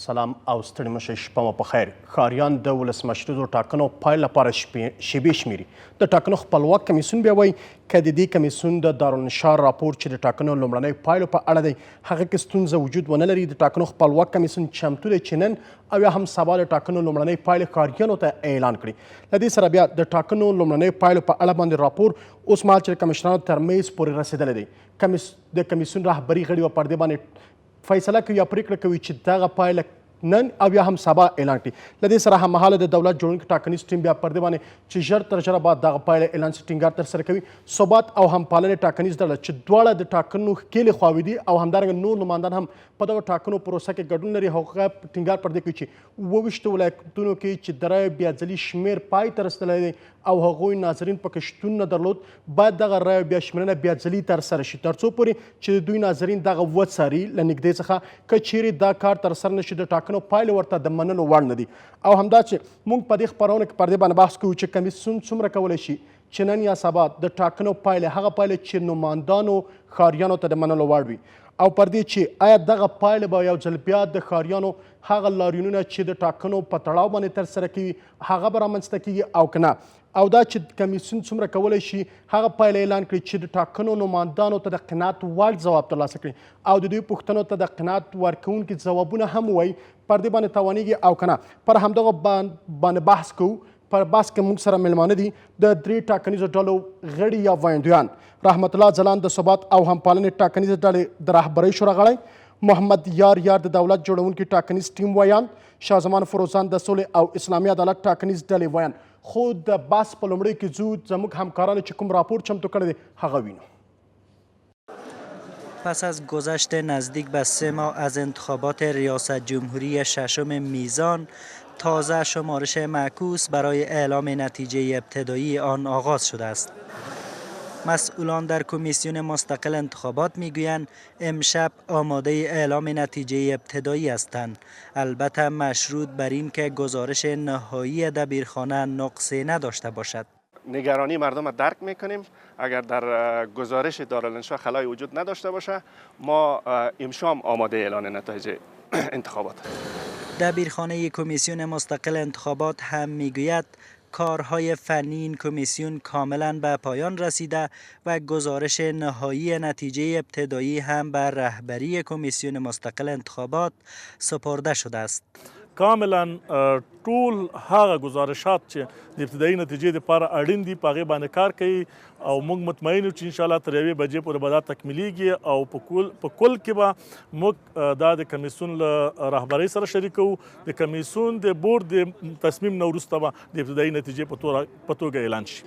سلام او ستړي مشه شپه مو په خیر. ښاریان د ولسمشریزو ټاکنو پایل لپاره شیبې شمیري. د ټاکنو خپلواک کمیسیون بیا وایي که د دې کمیسیون د دارالنشار راپور چې د ټاکنو لومړنیو پایلو په اړه دی هغه کې ستونزه وجود ونه لري، د ټاکنو خپلواک کمیسیون چمتو دی چې نن او یا هم سبا د ټاکنو لومړنۍ پایلې ښاریانو ته اعلان کړي. له دې سره بیا د ټاکنو لومړنیو پایلو په اړه باندې راپور اوس مهال چې د کمشنرانو تر میز پورې رسېدلی دی. د کمیسیون رهبري غړي به پر دې باندې فیصله کوي یا پریکړه کوي چې دغه پایله نن او یا هم سبا اعلان کړي. له دې سره هممهاله د دولت جوړونکي ټاکنیز ټیم بیا پر دې باندې چې ژر تر ژره بعد دغه پایله اعلان شي ټینګار ترسره کوي. ثبات او همپالنې ټاکنیز ډله چې دواړه د ټاکنو ښکېلې خواوې دي او همدارنګه نور نمایندان هم په دغه ټاکنو پروسه کې ګډون لري، هغه ټینګار پر دې کوي چې 28 ولایتونو کې چې د رایو بیا ځلي شمېر پای ته رسېدلی دی او هغوی ناظرین پکې شتون نه درلود، باید دغه رایو بیا شمېرنه بیا ځلي ترسره شي تر څو پورې چې د دوی ناظرین دغه وڅاري له نږدې څخه که چیرې دا کار ترسره نه شي د ټاکنو پایلې ورته د منلو وړ نه دي. او همدا چې موږ په دې خپرونه کې پر دې باندې بحث کوو چې کمیسیون څومره کولی شي چې نن یا سبا د ټاکنو پایلې هغه پایلې چې نمایندانو ښاریانو ته د منلو وړ وي او پر دې چې آیا دغه پایلې به یو ځل بیا د ښاریانو هغه لاریونونه چې د ټاکنو په تړاو باندې ترسره کوي هغه به رامنځته کېږي او که نه، او دا چې کمیسیون څومره کولی شي هغه پایله اعلان کړي چې د ټاکنو نمایندانو ته د قناعت وړ ځواب ترلاسه کړي او د دوی پوښتنو ته د قناعت ورکوونکي ځوابونه هم ووایي، پر دې باندې توانیږي او که نه. پر همدغه باندې بحث کوو. پر بحث کې موږ سره میلمانه دي د درې ټاکنیزو ډلو غړي یا وړاندویان: رحمت الله ځلاند د ثبات او همپالنې ټاکنیزې ډلې د رهبرۍ شورا غړی، محمد یار د دولت جوړونکي ټاکنیز ټیم ویان، شاه زمان فروزان د سولې او اسلامي عدالت ټاکنیز ډلې ویان. خو د بحث په لومړي کې ځو زموږ همکارانو چې کوم راپور چمتو کړی دی هغه وینو. پس از گذشت نزدیک به 3 ماه از انتخابات ریاست جمهوری ششم میزان، تازه شمارش معکوس برای اعلام نتیجه ابتدایی آن آغاز شده است. مسئولان در کمیسیون مستقل انتخابات میگویند امشب آماده اعلام نتیجه ابتدایی هستند، البته مشروط بر این که گزارش نهایی دبیرخانه نقصی نداشته باشد. نگرانی مردم را درک میکنیم. اگر در گزارش دارالانشا خلای وجود نداشته باشه ما امشام آماده اعلان نتایج انتخابات. دبیرخانه کمیسیون مستقل انتخابات هم میگوید کارهای فنی این کمیسیون کاملا به پایان رسیده و گزارش نهایی نتیجه ابتدایی هم به رهبری کمیسیون مستقل انتخابات سپرده شده است. کاملا ټول هغه گزارشات چې د ابتدایي نتیجې لپاره اړین دي په هغې باندې کار کوي او موږ مطمئن یو چې انشاءالله تر 1 بجې پورې به دا تکمیلیږي او په کل کې به موږ دا د کمیسیون له رهبرۍ سره شریکوو. د کمیسیون د بورډ د تصمیم نه وروسته به د ابتدایي نتیجې په توګه اعلان شي.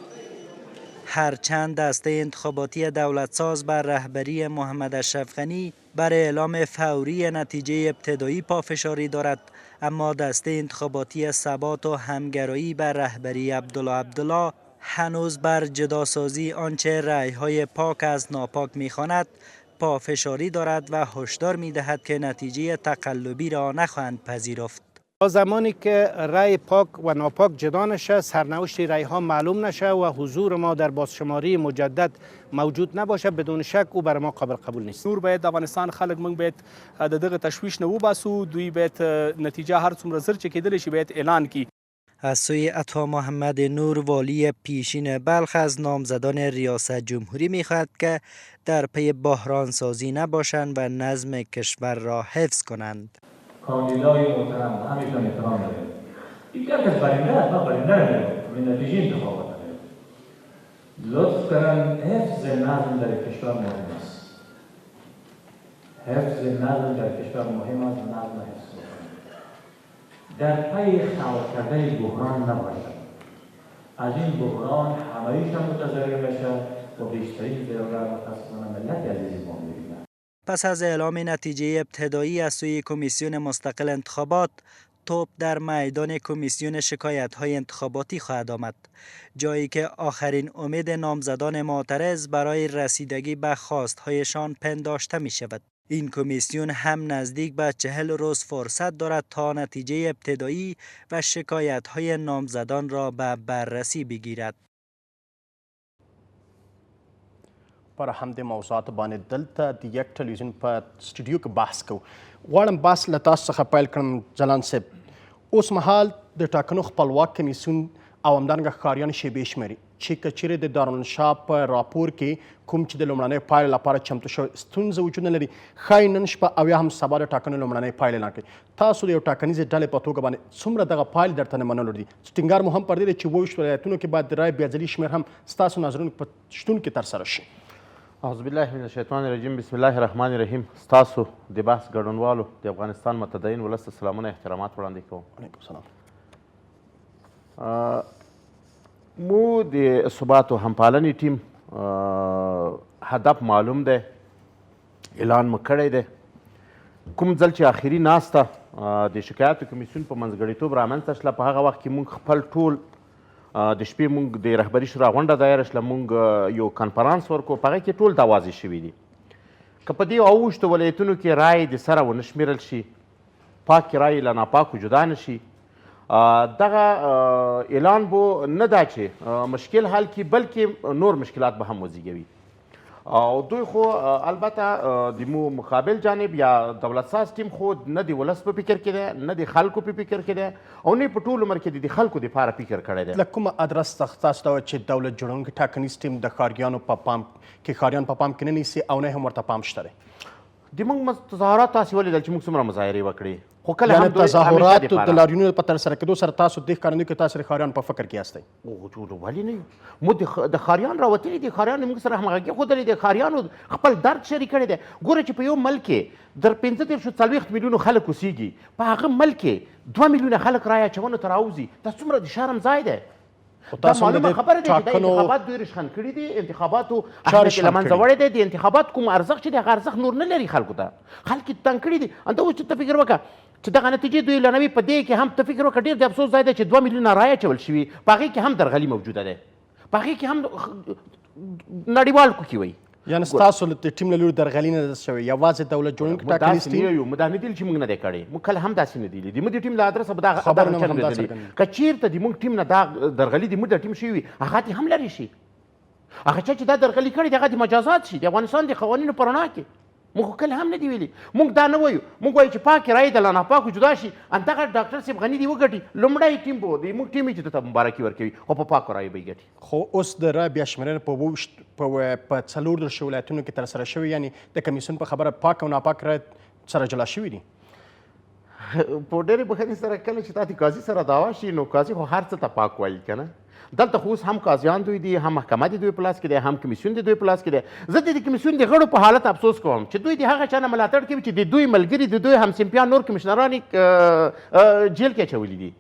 هرچند دسته انتخاباتی دولتساز بر رهبری محمد اشرف غنی بر اعلام فوری نتیجه ابتدایی پافشاری دارد، اما دسته انتخاباتی ثبات و همگرایی بر رهبری عبدالله هنوز بر جداسازی آنچه رأی‌های پاک از ناپاک می‌خواند پافشاری دارد و هشدار می‌دهد که نتیجه تقلبی را نخواهند پذیرفت. تا زمانی که رأی پاک و ناپاک جدا نشه، سرنوشت رأی ها معلوم نشه و حضور ما در بازشماری مجدد موجود نباشه، بدون شک او برای ما قابل قبول نیست. نور باید د افغانستان خلک موږ باید د دغه تشویش نه وباسو، دوی باید نتیجه هر څومره زر چې کېدلی شي باید اعلان کړي. از سوی عطا محمد نور والی پیشین بلخ از نامزدان ریاست جمهوری می‌خواهد که در پی بحران سازی نباشند و نظم کشور را حفظ کنند. کاندیدای محترم همیشون احترام داریم. دیگر کس برنده است، ما برنده نداریم. من نتیجه انتخابات نداریم. لطف کنن حفظ نظم در کشور مهم است. حفظ نظم در کشور مهم است و نظم حفظ کنن. در پی خلق کردن بحران نباشد. از این بحران همایشان متضرر بشه و بیشترین ضرر متاسفانه ملت عزیز ما می‌بینه. پس از اعلام نتیجه ابتدایی از سوی کمیسیون مستقل انتخابات، توپ در میدان کمیسیون شکایت‌های انتخاباتی خواهد آمد، جایی که آخرین امید نامزدان معترض برای رسیدگی به خواست‌هایشان پنداشته می‌شود. این کمیسیون هم نزدیک به 40 روز فرصت دارد تا نتیجه ابتدایی و شکایت‌های نامزدان را به بررسی بگیرد. پر همدې موضوعاتو باندې دلته د یک ټلویزیون په سټوډیو کې بحث کوو. غواړم بحث له تاسو څخه پیل کړم جلان صاحب. اوس مهال د ټاکنو خپلواک کمیسیون او همدارنګه ښکاریان شیبې شمېري چې که چیرې د دارالانشا په راپور کې کوم چې د لومړنۍ پایلې لپاره چمتو شوی ستونزه وجود نه لري، ښایي نن شپه او یا هم سبا د ټاکنو لومړنۍ پایلې اعلان کړي. تاسو د یو ټاکنیزې ډلې په توګه باندې څومره دغه پایلې درته نه منلو دي؟ ټینګار مو هم پر دې دی چې 22 ولایتونو کې باید د رایې بېځلي شمېر هم ستاسو نظرونو په شتون کې ترسره شي. اعوذ بالله من الشیطان الرجیم. بسم الله الرحمن الرحیم. ستاسو د بحث ګډونوالو د افغانستان متدین ولس ته سلامونه احترامات وړاندې کوم. وعلیکم السلام. مو د ثبات و همپالنې ټیم هدف معلوم دی، اعلان مو کړی دی. کوم ځل چې آخري ناسته د شکایاتو کمیسیون په منځګړیتوب رامنځته شوله، په هغه وخت کې موږ خپل ټول د شپې موږ د رهبري شورا غونډه دایره شوله، موږ یو کنفرانس ورکړو، په هغه کې ټول دا واضح شوي دي. که په دې اوویشتو ولایتونو کې رایې د سره ونه شمېرل شي، پاکې رایې له ناپاکو جدا نه شي، دغه اعلان به نه دا چې مشکل حل کړي، بلکې نور مشکلات به هم وزېږوي. او دوی خو البته د مو مقابل جانب یا دولت ساز ټیم خو نه د ولس په فکر کې دی، نه د خلکو په فکر کې دی، او نه په ټول عمر کې د خلکو دپاره فکر کړی دی. له کومه ادرس څخه تاسو ته چې دولت جوړونکی ټاکنیز ټیم د ښاریانو په پام کې ښاریان په پام کې نه نیسي او نه هم ورته پام شته دی؟ د موږ تظاهرات تاسې ولیدل چې موږ څومره مظاهرې وکړې، خو کله هم یعنې تظاهراتو د لاریونونو په ترسره کېدو سره تاسو دې ښکارندوی کې تاسو د ښاریانو په فکر کې یاستئ؟ ولې نه یو؟ موږ د ښاریان راوتلي دي، ښاریانو موږ سره همغږي ښودلې ده، ښاریانو خپل درد شریک کړی دی. ګوره چې په یو ملک کې در 45 میلیونو خلک اوسېږي، په هغه ملک کې 2 میلیونه خلک رایې اچونو ته راوځي، دا څومره د شرم ځای دی. دا معلومه خبره ده چې دا انتخابات دوی رشخند کړي دي، انتخاباتو اهمیت یې له منځه وړی دی. د انتخابات کوم ارزښت چې دی هغه ارزښت نور نه لري خلکو ته، خلک یې تنګ کړي دي. انته اوس چې ته فکر وکړه چې دغه نتیجې دوی اعلانوي، په دې کې هم ته فکر وکړه ډېر د افسوس ځای دی چې 2 میلیونه رایې اچول شوي، په هغې کې هم درغلي موجوده دی، په هغې کې هم نړیوال کوکي وایي. یعنې ستاسو د ټیم له لوري درغلي نه ده شوې، یوازې دولت جوړونکی ټاکنیز ټیم؟ موږ دا نه دي چې موږ نه دی کړی، موږ کله هم داسې نه دي لیدي. موږ د ټیم له ادرسه به دغه چل نه دی لیدلی. که چېرته د موږ ټیم نه دا درغلي د موږ د ټیم شوي وي، هغه دې هم لرې شي. هغه چا چې دا درغلي کړې دي هغه دې مجازات شي د افغانستان د قوانینو په رڼا کې. موږ کله هم نه دی ویلي، موږ دا نه وایو. موږ وایو چې پاکې رایې د له ناپاکو جدا شي. همدغه ډاکټر صاحب غني دې وګټي، لومړی ټیم به د موږ ټیم چې ته مبارکي ورکوي، خو په پاکو رایې به یې ګټي. خو اوس د رایې بیا شمېرنه په 14 ولایتونو کې ترسره شوې، یعنې د کمیسیون په خبره پاک او ناپاک رایې سره جلا شوي دي. په ډېرې بښنې سره کله چې تا د قاضي سره دعوا شي، نو قاضي خو هر څه ته پاک وایي که نه. دلته خو اوس هم قاضیان دوی دي، هم محکمه د دوی په لاس کې دی، هم کمیسیون د دوی په لاس کې دی. زه د دې کمیسیون د غړو په حالت افسوس کوم چې دوی د هغه چا نه ملاتړ کوي چې د دوی ملګري، د دوی همصنفیان نور کمیشنران جیل کې اچولي دي.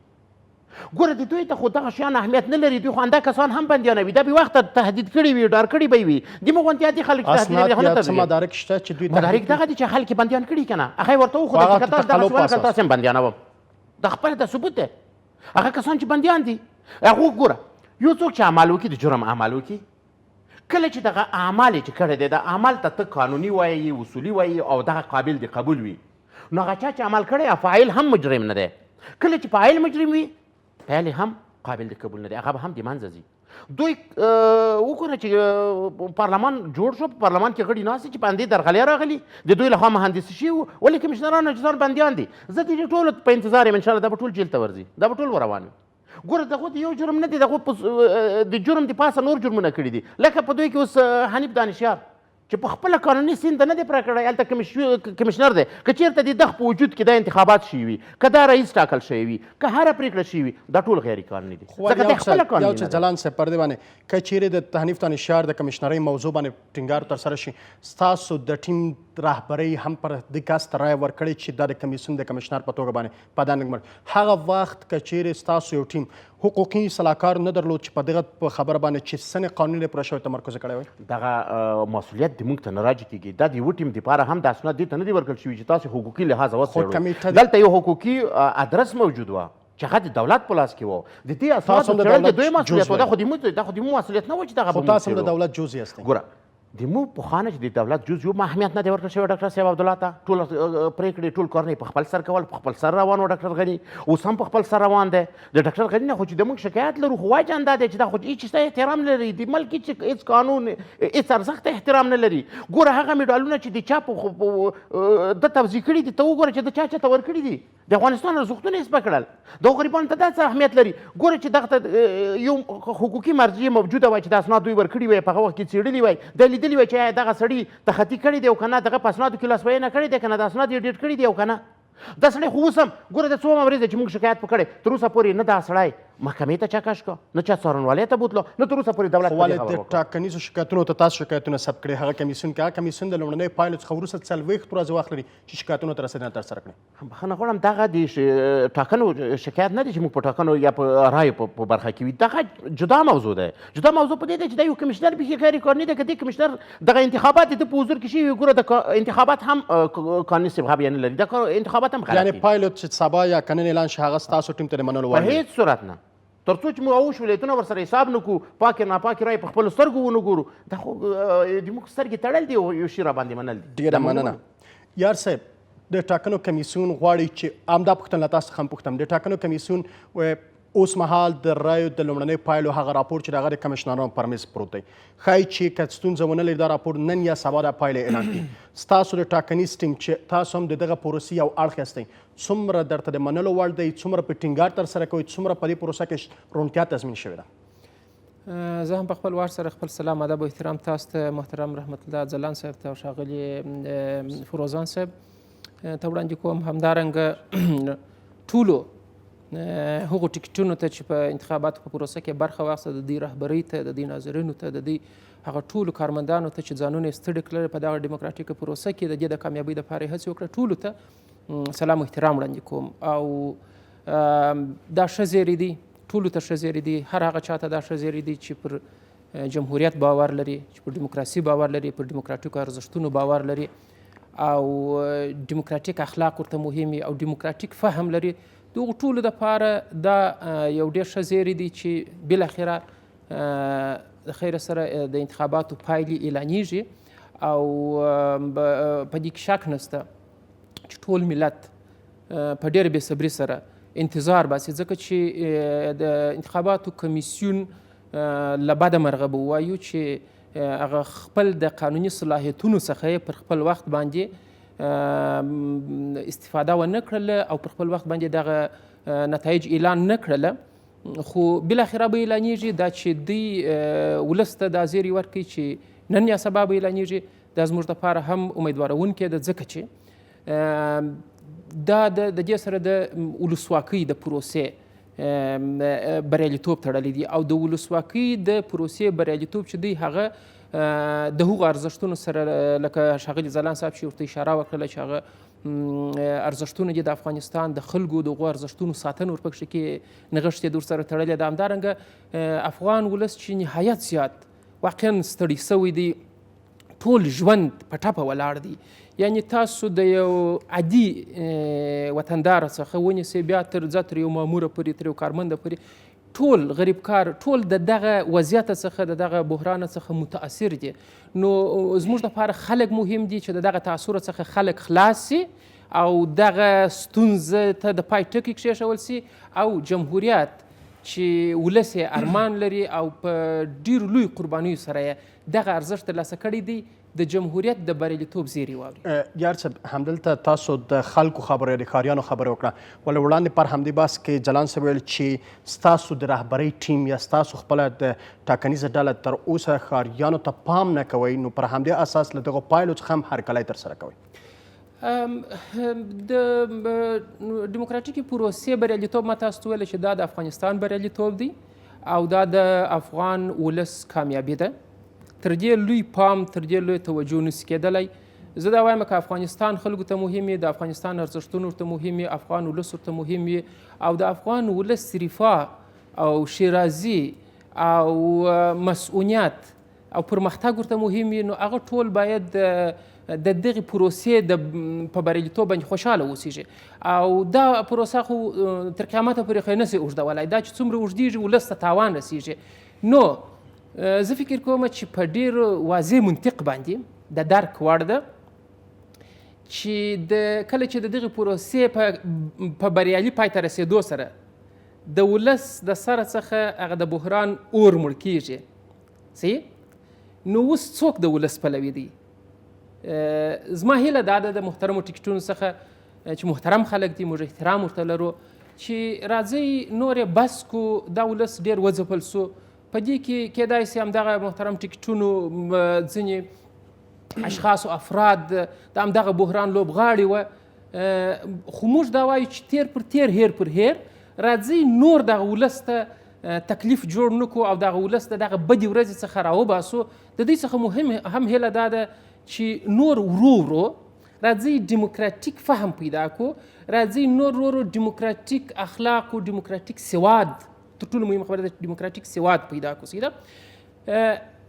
ګوره د دوی ته خو دغه شیان اهمیت نه لري، دوی خو همدا کسان هم بندیانوي. دا بې وخته تهدید کړي وي، ډار کړي به وي. دموږ غوندې عادي خلک اسناد یا څه مدارک شته چې دوی مدارک دغه دي چې خلک یې بندیان کړي که نه، هغه یې ورته وښودل چې که تاسو دغسې ونه کړل تاسو یې بندیانوم. دا خپله د ثبوت دی. هغه کسان چې بندیان دي، هغه ګوره یو څوک چې اعمال وکړي، د جرم اعمال وکړي، کله چې دغه اعمال یې چې کړی دی، د اعمال ته ته قانوني وایي، اصولي وایي، او دغه قابل د قبول وي، نو هغه چا چې عمل کړی فاعل هم مجرم نه دی. کله چې فاعل مجرم وي، فعل هم قابل د قبول نه دی، هغه به هم د منځه ځي. دوی وګوره چې پارلمان جوړ شو، په پارلمان کې غړي ناست چې باندې درغلۍ راغلي، د دوی لخوا مهندسي شوي وو، ولې کمیشنران او جزان بندیان دي. زه د دې ټولو په انتظار یم، انشاءالله دا به ټول جیل ته ورځي، دا به ټول روان وي. ګوره دغه د یو جرم نه دی، دغه د جرم د پاسه نور جرمونه کړي دي. لکه په دوی کې اوس حنیف دانشیار چې په خپله قانوني سند نه دی پوره کړی، هلته کمیشنر دی. که چېرته د دغ په وجود کې دا انتخابات شوي وي، که دا رئیس ټاکل شوی وي، که هره پرېکړه شوي وي، دا ټول غیر قانوني دي. ځکه د خپله قانوني نه چې ځلان صاحب پر دې باندې که چیرې د حنیف دانشیار د کمیشنرۍ موضوع باندې ټینګار ترسره شي، ستاسو د ټیم رهبرۍ هم پر دې کس ته رایه ورکړې چې دا د کمیسیون د کمیشنر په توګه باندې په دا نګمر، هغه وخت که چیرې ستاسو یو ټیم حقوقي صلاحکار نه درلود چې په دغه خبره باندې چې سنې قانوني پوره شوی تمرکز کړی وای، دغه مسؤلیت د موږ ته نه راجع کېږي. دا د یوه ټیم دپاره هم دا اسناد دې ته نه دي ورکړل شوي چې تاسو حقوقي لحاظه وڅېړئ. دلته یو حقوقي ادرس موجود وه چې هغه د دولت په لاس کې وه. د دې اسنادو څېړل د دوی مسؤلیت و، دا خو د موږ مسؤلیت نه و چې دغه خو تاسو هم د دولت جزء یاستئ. ګوره د موږ پخوانه چې د دولت جز یو اهمیت نه دی ورکړل شوی ډاکټر صاحب عبدالله ته ټول پرېکړې ټول کارونه په خپل سر کول په خپل سر روان و ډاکټر غني اوس هم په خپل سر روان دی د ډاکټر غني نه خو چې د موږ شکایت لرو خو واجب دا دی چې دا خو هېڅ څه احترام نه لري د ملک هېڅ قانون هېڅ ارزښت احترام نه لري ګوره هغه مډالونه چې د چا ده توضیح کړي دي ته وګوره چې د چا چاته ورکړي دي د افغانستان ارزښتونه یې سپه کړل دغو غریبانو ته دا څه اهمیت لري ګوره چې دغه ته یو حقوقي مرجع موجوده وای چې دا اسناد دوی ورکړي وای په هغه وخت کې څېړلي وای دا لیدلي وای چې دغه سړي تخطي کړی دی او که نه دغه په اسنادو کې لاسوهنه کړې دی که نه د اسناد یې ډیټ کړي دي او که نه دا سړی خو اوس هم ګوره د څومره ورځې چې موږ شکایت وکړی تر اوسه پورې نه دا سړی محکمې ته چا کش کړه نه چا څارنوالۍ ته بوتلو نه تر اوسه پورې دولت ولې د ټاکنیزو شکایتونو ته تاسو شکایتونه ثبت کړي هغه کمیسیون کې هغه کمیسیون د لومړنیو پایلو څخه وروسته 40 ورځې وخت لري چې شکایتونو ته رسېدنه ترسره کړي بخښنه غواړم دغه د ټاکنو شکایت نه دی چې موږ په ټاکنو یا په رایو په برخه کې وي دغه جدا موضوع دی جدا موضوع په دې دی چې دا یو کمیشنر بیخي غیر قانوني دی که دې کمیشنر دغه انتخابات د په حضور کې شوي وي ګوره د انتخابات هم قانوني صبغه نه لري دا انتخابات هم غلط یعنې پایلوټ چې سبا یا کنن اعلان شي هغه ستاسو ټیم ته د منلو وړ په هېڅ صورت نه تر څو چې موږ اووه ولایتونه ورسره حساب نه کړو پاکې ناپاکې رایې په خپلو سترګو ونه ګورو دا خو زموږ سترګې تړل دي او یو شي راباندې منل دي ډېره مننه یار صاحب د ټاکنو کمیسیون غواړي چې همدا پوښتنه له تاسو څخه هم پوښتم د ټاکنو کمیسیون اوس مهال د رایو د لومړنیو پایلو هغه راپور چې د هغه د کمشنرانو پر میز پروت دی ښایي چې که ستونزه ونه لري دا راپور نن یا سبا دا پایلې اعلان کړي ستاسو د ټاکنیز ټیم چې تاسو هم د دغه پروسې یو اړخ یاستئ څومره درته د منلو وړ دی څومره په ټینګار ترسره کوئ څومره په دې پروسه کې روڼتیا تضمین شوې ده زه هم په خپل وار سره خپل سلام ادب او احترام تاسو ته محترم رحمت الله ځلان صاحب ته او ښاغلي فروزان صاحب ته وړاندې کوم همدارنګه ټولو هغو ټکټونو ته چې په انتخاباتو په پروسه کې برخه واخیسته د دې رهبرۍ ته د دې ناظرینو ته د دې هغه ټولو کارمندانو ته چې ځانونه یې ستړي کړل په دغه ډیموکراتیکه پروسه کې د دې د کامیابۍ دپاره یې هڅې وکړه ټولو ته سلام او احترام وړاندې کوم او دا ښه زیری دی ټولو ته ښه زیری دی هر هغه چاته دا ښه زیری دی چې پر جمهوریت باور لري چې پر ډیموکراسي باور لري پر ډیموکراتیکو ارزښتونو باور لري او ډیموکراتیک اخلاق ورته مهم او ډیموکراتیک فهم لري دغو ټولو دپاره دا یو ډېر ښه زیری دی چې بالاخره د خیره سره د انتخاباتو پایلې اعلانیږي او په دې کې شک نشته چې ټول ملت په ډېره بېصبري سره انتظار باسي ځکه چې د انتخاباتو کمیسیون له بده مرغه به ووایو چې هغه خپل د قانوني صلاحیتونو څخه پر خپل وخت باندې استفاده ونه کړله او پر خپل وخت باندې دغه نتایج اعلان نه کړله خو بالاخره به اعلانیږي دا چې دوی ولس ته دا زیری ورکوي چې نن یا سبا به اعلانیږي دا زموږ دپاره هم امیدواروونکی ده ځکه چې دا د دې سره د ولسواکۍ د پروسې بریالیتوب تړلی دی او د ولسواکۍ د پروسې بریالیتوب چې دی هغه د هغو ارزښتونو سره لکه ښاغلي ځلان صاحب چې ورته اشاره وکړله چې هغه ارزښتونه دي د افغانستان د خلکو د هغو ارزښتونو ساتنه ورپکښې کې نغښتې د ورسره تړلې ده همدارنګه افغان ولس چې نهایت زیات واقعا ستړي سوی دی ټول ژوند په ټپه ولاړ دی یعنې تاسو د یو عادي وطنداره څخه ونیسئ بیا تر یو ماموره پورې تر یو کارمنده پورې ټول غریب کار ټول د دغه وضعیت څخه د دغه بحران څخه متاثر دي نو زموږ لپاره خلک مهم دي چې د دغه تاثر څخه خلک خلاص سي او دغه ستونزه ته د پای ټکی کېښول سي او جمهوریت چې ولس یې ارمان لري او په ډیرو لوی قربانیو سره یې دغه ارزښت ترلاسه کړی دی د جمهوریت د بریالیتوب زیری واوري یار صاحب همدلته تاسو د خلکو خبرې د ښاریانو خبرې وکړه ولې وړاندې پر همدې بحث کې جلان صاحب ویل چې ستاسو د رهبرۍ ټیم یا ستاسو خپله د ټاکنیزه ډله تر اوسه ښاریانو ته پام نه کوئ نو پر همدې اساس له دغو پایلو څخه هم هرکلی ترسره کوئ د ډیموکراتیکي پروسې بریالیتوب ما تاسو ته ویله چې دا د افغانستان بریالیتوب دی او دا د افغان ولس کامیابي ده تر دې لوی پام تر دې لوی توجه نشي کېدلی زه دا وایم که افغانستان خلکو ته مهم وي د افغانستان ارزښتونه ورته مهم وي افغان ولس ورته مهم وي او د افغان ولس رفاه او شیرازي او مسؤلیت او پرمختګ ورته مهم وي نو هغه ټول باید د دغې پروسې په بریالیتوب باندې خوشحاله اوسیږي او دا پروسه خو تر قیامته پورې خو یې نسي اوږدولی دا چې څومره اوږدیږي ولس ته تاوان رسیږي نو زه فکر کوم چې په ډیر واضح منطق باندې د درک وړ ده چې کله چې د دغې پروسې په بریالي پای ته رسېدو سره د ولس د سره څخه هغه د بحران اور مړ کیږي صحیح نو اوس څوک د ولس پلوي دی زما هیله دا ده د محترمو ټیکټونو څخه چې محترم خلک دي موږ احترام ورته لرو چې راځئ نور یې بس کو دا ولس ډېر وځپل سو په دې کې کیدای سي همدغه محترم ټیکټونو ځینې اشخاص و افراد د همدغه بحران لوبغاړي وه خو موږ دا وایو چې تیر پر تیر هیر پر هیر راځئ نور دغه ولس ته تکلیف جوړ نه کړو او دغه ولس د دغه بدې ورځې څخه راوباسو د دې څخه مهم هم هیله دا ده چې نور ورو ورو راځئ ډیموکراتیک فهم پیدا کړو راځئ نور ورو ډیموکراتیک اخلاق و ډیموکراتیک سواد تر ټولو مهمه خبره ده ډیموکراتیک سواد پیدا کړو سیده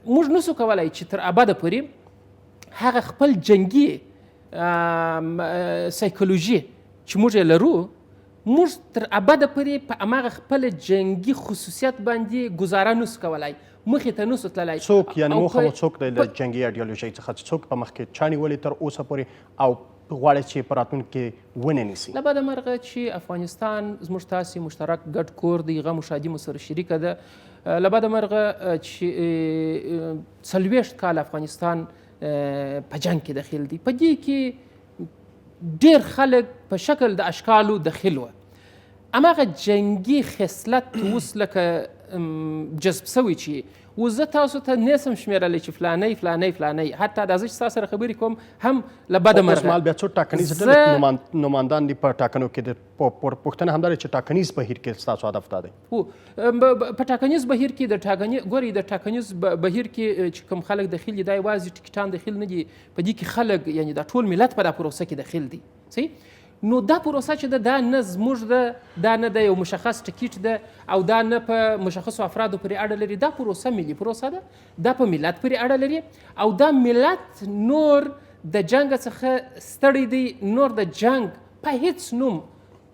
موږ نسو کولی چې تر ابده پورې هغه خپل جنگي سایکولوژي چې موږ یې لرو موږ تر ابده پورې په هماغه خپل جنگي خصوصیت باندې ګزاره نسو کولی مخې ته نسو تللی څوک یعنې موخه مو څوک دی له جنګي ایډیالوژۍ څخه څوک په مخ کې چانې ولې تر اوسه پورې او غواړي چې په راتلونکي کې ونیسي له بده مرغه چې افغانستان زموږ تاسې مشترک ګډ کور دی غم و شادي مو سره شریکه ده له بده مرغه چې 40 کال افغانستان په جنګ کې دخیل دی په دې کې ډېر خلک په شکل د اشکالو دخیل وه هماغه جنګي خصلت اوس لکه جذب سوی چې اوس زه تاسو ته نسم شمېرلی چې فلانی فلانی فلانی حتی دا زه چې ستا سره خبرې کوم هم له بده مرغه بیا څو ټاکنیز ډلې نمایندان دي په ټاکنو کې پوښتنه همدا ده چې ټاکنیز بهیر کې ستاسو هدف دا دی په ټاکنیز بهیر کې ګورئ د ټاکنیز بهیر کې چې کوم خلک دخیل دي دا یوازې ټیکټان دخیل نه دي په دې کې خلک یعنې دا ټول ملت په دا پروسه کې دخیل دي صحیح نو دا پروسه چې ده دا نه زموږ ده دا نه د یو مشخص ټکټ ده او دا نه په مشخصو افرادو پورې اړه لري دا پروسه ملي پروسه ده دا په ملت پورې اړه لري او دا ملت نور د جنګ څخه ستړی دی نور د جنګ په هیڅ نوم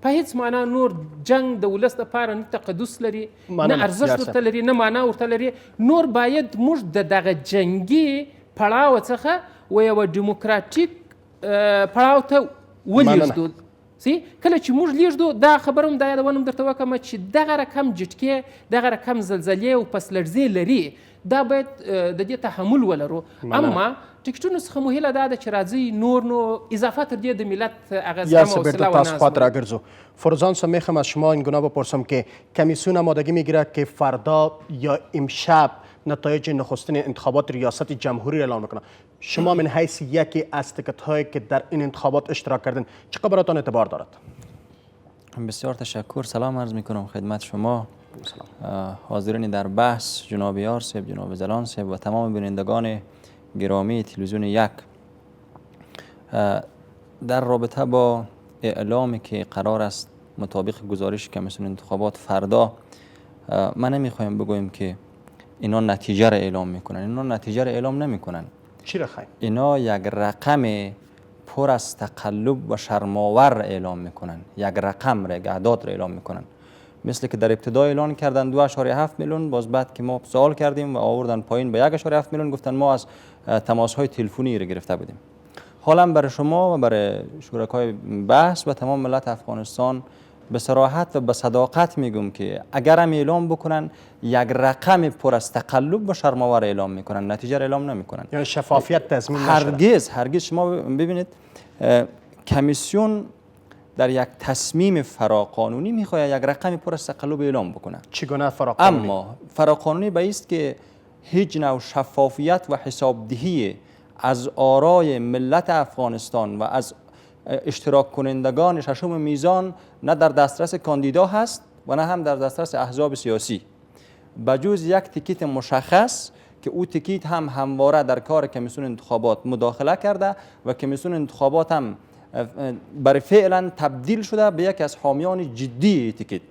په هیڅ معنا نور جنګ د ولس دپاره نه تقدس لري نه ارزښت ورته لري نه معنا ورته لري نور باید موږ د دغه جنګي پړاو څخه و یوه ډیموکراتیک پړاو ته ولیږدو کله چې موږ لیږدو دا خبره هم دا یادونه هم درته وکړم چې دغه رقم جټکې دغه رقم زلزلې او پسلړزې لري دا باید د دې تحمل ولرو اما ټیکټونو څخه مو هیله دا ده چې راځئ نور نو اضافه تر دې د ملت هغه زغم و حوصله و تاسو خواته راگرزو فروزان سا میخوام از شما این گونه بپرسم که کمیسیون آمادگی میگیرد که فردا یا امشب نتایج نخستین انتخابات ریاست جمهوری را اعلام میکنه شما من حیث یکی از تکت‌هایی که در این انتخابات اشتراک کردن چقدر براتون اعتبار دارد؟ بسیار تشکر سلام عرض میکنم خدمت شما حاضرین در بحث جناب یار صاحب جناب زلان صاحب و تمام بینندگان گرامی تلویزیون یک در رابطه با اعلامی که قرار است مطابق گزارش کمیسیون انتخابات فردا ما نمیخوایم بگوییم که اینا نتیجه را اعلام میکنن اینا نتیجه را اعلام نمیکنن چی را خواهیم؟ اینا یک رقم پر از تقلب و شرماور اعلام میکنن یک رقم را یک اعداد را اعلام میکنن مثل که در ابتدا اعلان کردن 2.7 میلیون باز بعد که ما سوال کردیم و آوردن پایین به 1.7 میلیون گفتن ما از تماس های تلفنی را گرفته بودیم حالا برای شما و برای شرکای بحث و تمام ملت افغانستان به صراحت و به صداقت میگم که اگر هم اعلام بکنن یک رقم پر از تقلب و شرماور اعلام میکنن نتیجه را اعلام نمیکنن یعنی شفافیت تضمین نشده هرگز شما ببینید کمیسیون در یک تصمیم فراقانونی میخواد یک رقم پر از تقلب اعلام بکنه چگونه فراقانونی؟ اما فراقانونی به است که هیچ نوع شفافیت و حسابدهی از آرای ملت افغانستان و از اشتراک کنندگان ششم میزان نه در دسترس کاندیدا هست و نه هم در دسترس احزاب سیاسی بجز یک تیکیت مشخص که او تیکیت هم همواره در کار کمیسیون انتخابات مداخله کرده و کمیسیون انتخابات هم برای فعلا تبدیل شده به یکی از حامیان جدی تیکیت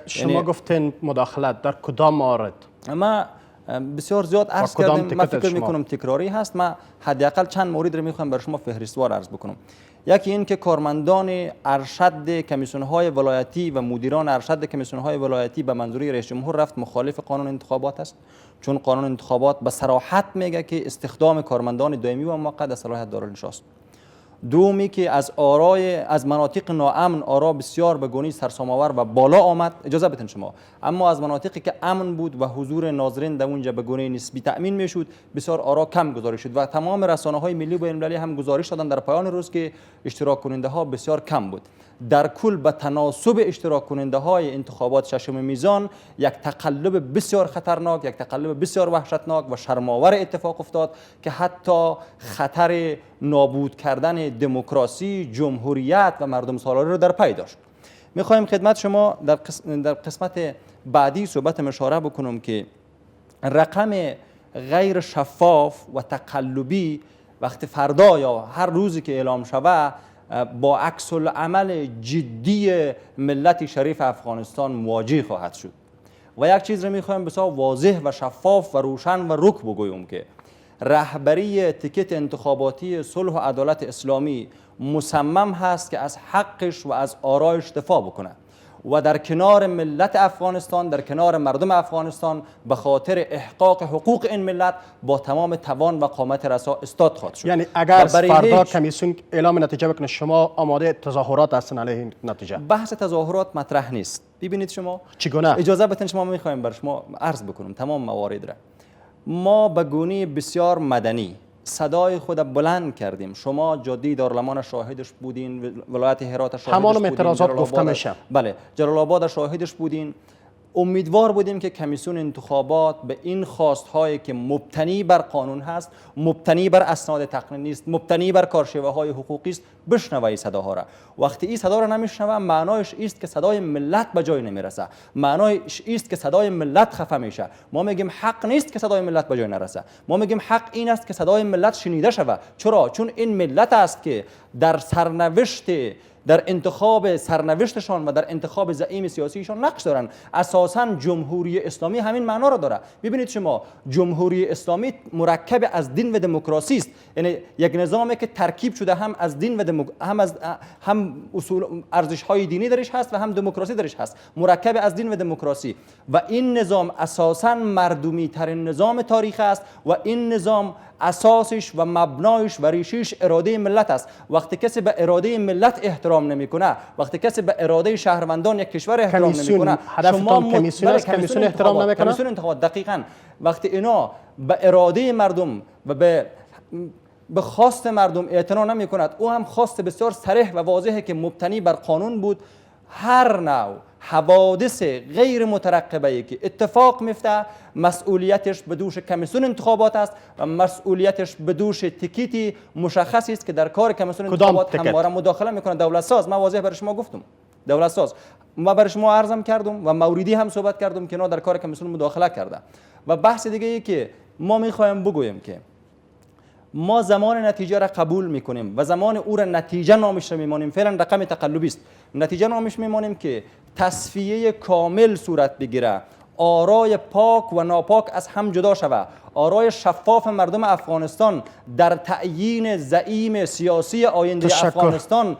شما گفتین مداخلت در کدام مورد؟ ما بسیار زیاد عرض کدام کردیم. من تیکت فکر شما؟ میکنم تکراری هست. من حداقل چند مورد رو میخوام برای شما فهرستوار عرض بکنم. یکی این که کارمندان ارشد کمیسیون‌های ولایتی و مدیران ارشد کمیسیون‌های ولایتی به منظوری رئیس جمهور رفت مخالف قانون انتخابات است، چون قانون انتخابات به صراحت میگه که استخدام کارمندان دائمی و موقت در صلاحیت دارالانشا است. دومی که از مناطق ناامن آرا بسیار به گونه سرسام‌آور و بالا آمد، اجازه بدین شما، اما از مناطقی که امن بود و حضور ناظرین در اونجا به گونه نسبی تأمین میشد بسیار آرا کم گزارش شد و تمام رسانه‌های ملی و بین‌المللی هم گزارش دادن در پایان روز که اشتراک کننده ها بسیار کم بود. در کل به تناسب اشتراک کننده های انتخابات ششم میزان یک تقلب بسیار خطرناک، یک تقلب بسیار وحشتناک و شرم‌آور اتفاق افتاد که حتی خطر نابود کردن دموکراسی، جمهوریت و مردم سالاری رو در پی داشت. میخوایم خدمت شما در قسمت بعدی صحبت اشاره بکنم که رقم غیر شفاف و تقلبی وقتی فردا یا هر روزی که اعلام شود با عکس العمل جدی ملت شریف افغانستان مواجه خواهد شد. و یک چیز رو میخوایم بسیار واضح و شفاف و روشن و رک بگویم که رهبری تیکت انتخاباتی صلح و عدالت اسلامی مصمم هست که از حقش و از آرایش دفاع بکنه و در کنار ملت افغانستان، در کنار مردم افغانستان به خاطر احقاق حقوق این ملت با تمام توان و قامت رسا استاد خواهد شد. یعنی اگر فردا کمیسیون اعلام نتیجه بکنه شما آماده تظاهرات هستین علیه این نتیجه؟ بحث تظاهرات مطرح نیست. ببینید شما چگونه؟ اجازه بدین شما میخوایم بر شما عرض بکنم تمام موارد را. ما به گونه بسیار مدنی صدای خود بلند کردیم. شما جاده دارالمان شاهدش بودین، ولایت هرات شاهدش بودین، تمام اعتراضات گفته میشه. بله، جلال آباد شاهدش بودین. امیدوار بودیم که کمیسیون انتخابات به این خواست‌هایی که مبتنی بر قانون هست، مبتنی بر اسناد تقنینی است، مبتنی بر کارشیوه‌های حقوقی است، بشنوه این صداها را. وقتی این صدا را نمیشنوه معنایش است که صدای ملت به جای نمیرسه، معنایش است که صدای ملت خفه میشه. ما میگیم حق نیست که صدای ملت به جای نرسه، ما میگیم حق این است که صدای ملت شنیده شود. چرا؟ چون این ملت است که در انتخاب سرنوشتشان و در انتخاب زعیم سیاسیشان نقش دارن. اساساً جمهوری اسلامی همین معنا را داره. ببینید شما، جمهوری اسلامی مرکب از دین و دموکراسی است. یعنی یک نظامی که ترکیب شده هم از دین و هم اصول ارزش‌های دینی درش هست و هم دموکراسی درش هست، مرکب از دین و دموکراسی. و این نظام اساساً مردمی ترین نظام تاریخ است و این نظام اساسش و مبنایش و ریشش اراده ملت است. وقتی کسی به اراده ملت احترام نمیکنه، وقتی کسی به اراده شهروندان یک کشور احترام نمیکنه، شما کمیسیون احترام نمیکنه. کمیسیون انتخابات دقیقاً وقتی اینا به اراده مردم و به خواست مردم اعتنا نمی کند، او هم خواست بسیار صریح و واضحه که مبتنی بر قانون بود، هر نوع حوادث غیر مترقبه که اتفاق میفته مسئولیتش به دوش کمیسیون انتخابات است و مسئولیتش به دوش تیکیتی مشخصی است که در کار کمیسیون انتخابات همواره مداخله میکنه. دولت ساز، من واضح برای شما گفتم، دولت ساز ما برای شما عرضم کردم و موردی هم صحبت کردم که اینا در کار کمیسیون مداخله کرده. و بحث دیگه ای که ما میخوایم بگویم که ما زمان نتیجه را قبول میکنیم و زمان او را نتیجه نامش میمانیم. فعلا رقم تقلبی است، نتیجه نامش میمانیم که تصفیه کامل صورت بگیره، آرای پاک و ناپاک از هم جدا شود، آرای شفاف مردم افغانستان در تعیین زعیم سیاسی آینده افغانستان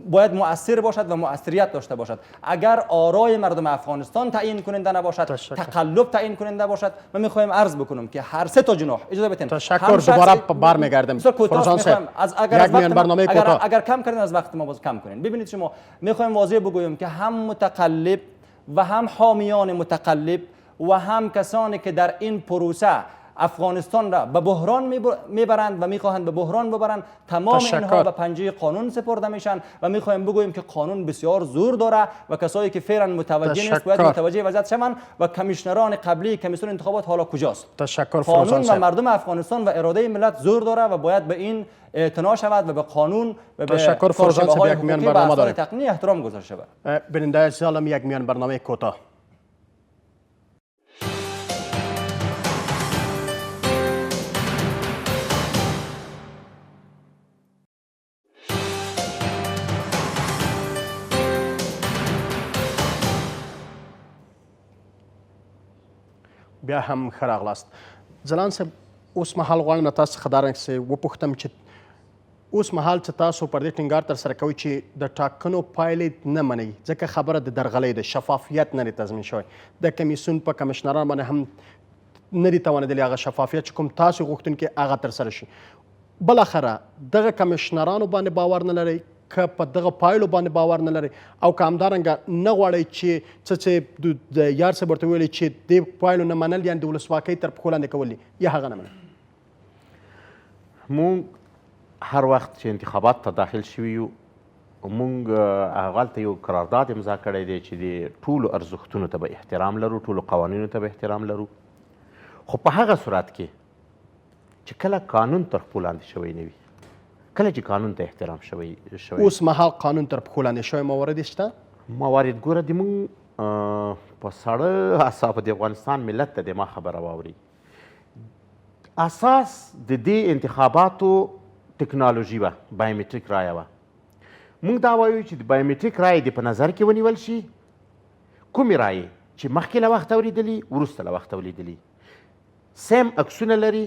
باید مؤثر باشد و مؤثریت داشته باشد. اگر آرای مردم افغانستان تعیین کننده نباشد، تقلب تعیین کننده باشد، ما میخوایم عرض بکنم که هر سه تا جناح، اجازه بدین تشکر، دوباره برمیگردم فرزان صاحب، اگر کم کردین از وقت ما باز کم کنین. ببینید شما، میخوایم واضح بگویم که هم متقلب و هم حامیان متقلب و هم کسانی که در این پروسه افغانستان را به بحران میبرند و میخواهند به بحران ببرند، تمام اینها به پنجه قانون سپرده میشن و میخوایم بگوییم که قانون بسیار زور داره و کسایی که فعلا متوجه نیست باید متوجه وضعیت شوند. و کمیشنران قبلی کمیسیون انتخابات حالا کجاست؟ تشکر. قانون و مردم افغانستان و اراده ملت زور داره و باید به این اعتنا شود و به قانون و به تشکر. فرزان صاحب، یک میان برنامه داریم، تقنینی احترام گذاشته شود. بیننده عزیزم، یک میان برنامه کوتاه. بیا هم ښه راغلاست. ځلاند صاحب اوس مهال غواړم له تاسو څخه دا رنګسې وپوښتم چې اوس مهال څه تاسو پر دې ټینګار ترسره کوئ چې د ټاکنو پایلې نه منئ، ځکه خبره د درغلۍ د شفافیت نه دی تضمین شوی. د کمیسیون په کمشنرانو باندې هم نه دي توانېدلي هغه شفافیت چې کوم تاسو غوښتونکي هغه ترسره شي. بالاخره دغه کمشنرانو باندې باور نه لرئ که په دغه پایلو باندې باور نه لرئ او که همدارنګه نه غواړئ چې څه د یار صاحب ورته ویلي چې دې پایلو نه منل یعنې د ولسواکۍ تر پښو لاندې کول دي یا هغه نه منل؟ مونږ هر وخت چې انتخابات ته داخل شوي یو مونږ هغلته یو قرارداد امضا کړی دی چې د ټولو ارزښتونو ته به احترام لرو، ټولو قوانینو ته به احترام لرو، خو په هغه صورت کې چې کله قانون تر پښو لاندې شوی نه وي، کله چې قانون ته احترام شوی. اوس مهال قانون تر پښو لاندې شوی موارد شته؟ موارد ګوره د مونږ په ساړه اعصابو د افغانستان ملت ته د ما خبره واوري. اساس د دې انتخاباتو ټکنالوژي وه، بایومټریک رایه وه. مونږ دا وایو چې د بایومټریک رایې دې په نظر کې ونیول شي، کومې رایې چې مخکې له وخته ولیدلي وروسته له وخته ولیدلي، سیم عکسونه لري،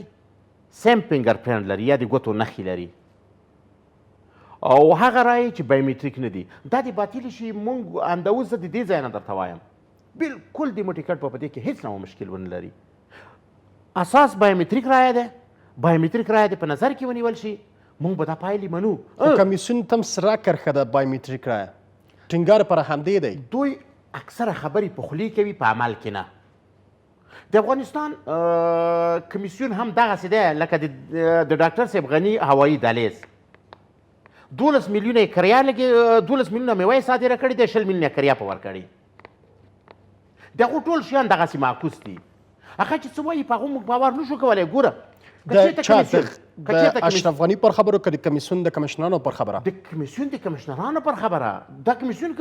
سیم فنګر پرنټ لري یا د ګوتو نښې لري، او هغه رایې چې بایومټریک نه دي دا دې باطلې شي. مونږ همدا اوس زه د دې ځای نه درته وایم بلکل د ټکټ په دې کې هېڅ نوع مشکل ونه لري. اساس بایومټریک رایه ده، بایومټریک رایه دې په نظر کې ونیول شي، مونږ به دا پایلې منو. خو کمیسیون ته هم سره کرښه ده بایومټریک رایه، ټینګار پر همدې دی. دوی اکثره خبرې په خولې کوي، په عمل کې نه. د افغانستان کمیسیون هم دغسې دی لکه د ډاکټر صاحب غني هوایي دهلیز 12 میلیونه یې کریا لګي، 12 میلیونه میوه یې صادره کړې ده، 20 میلیونه کریا په ورکړې. د هغو ټول شیان دغسې معکوس دي. هغه چې څه وایي په هغو موږ باور نه شو کولی. ګوره د اشرف غني پر خبرو که د کمیسیون د کمشنرانو پر خبره؟ د کمیسیون د کمشنرانو پر خبره. دا کمیسیون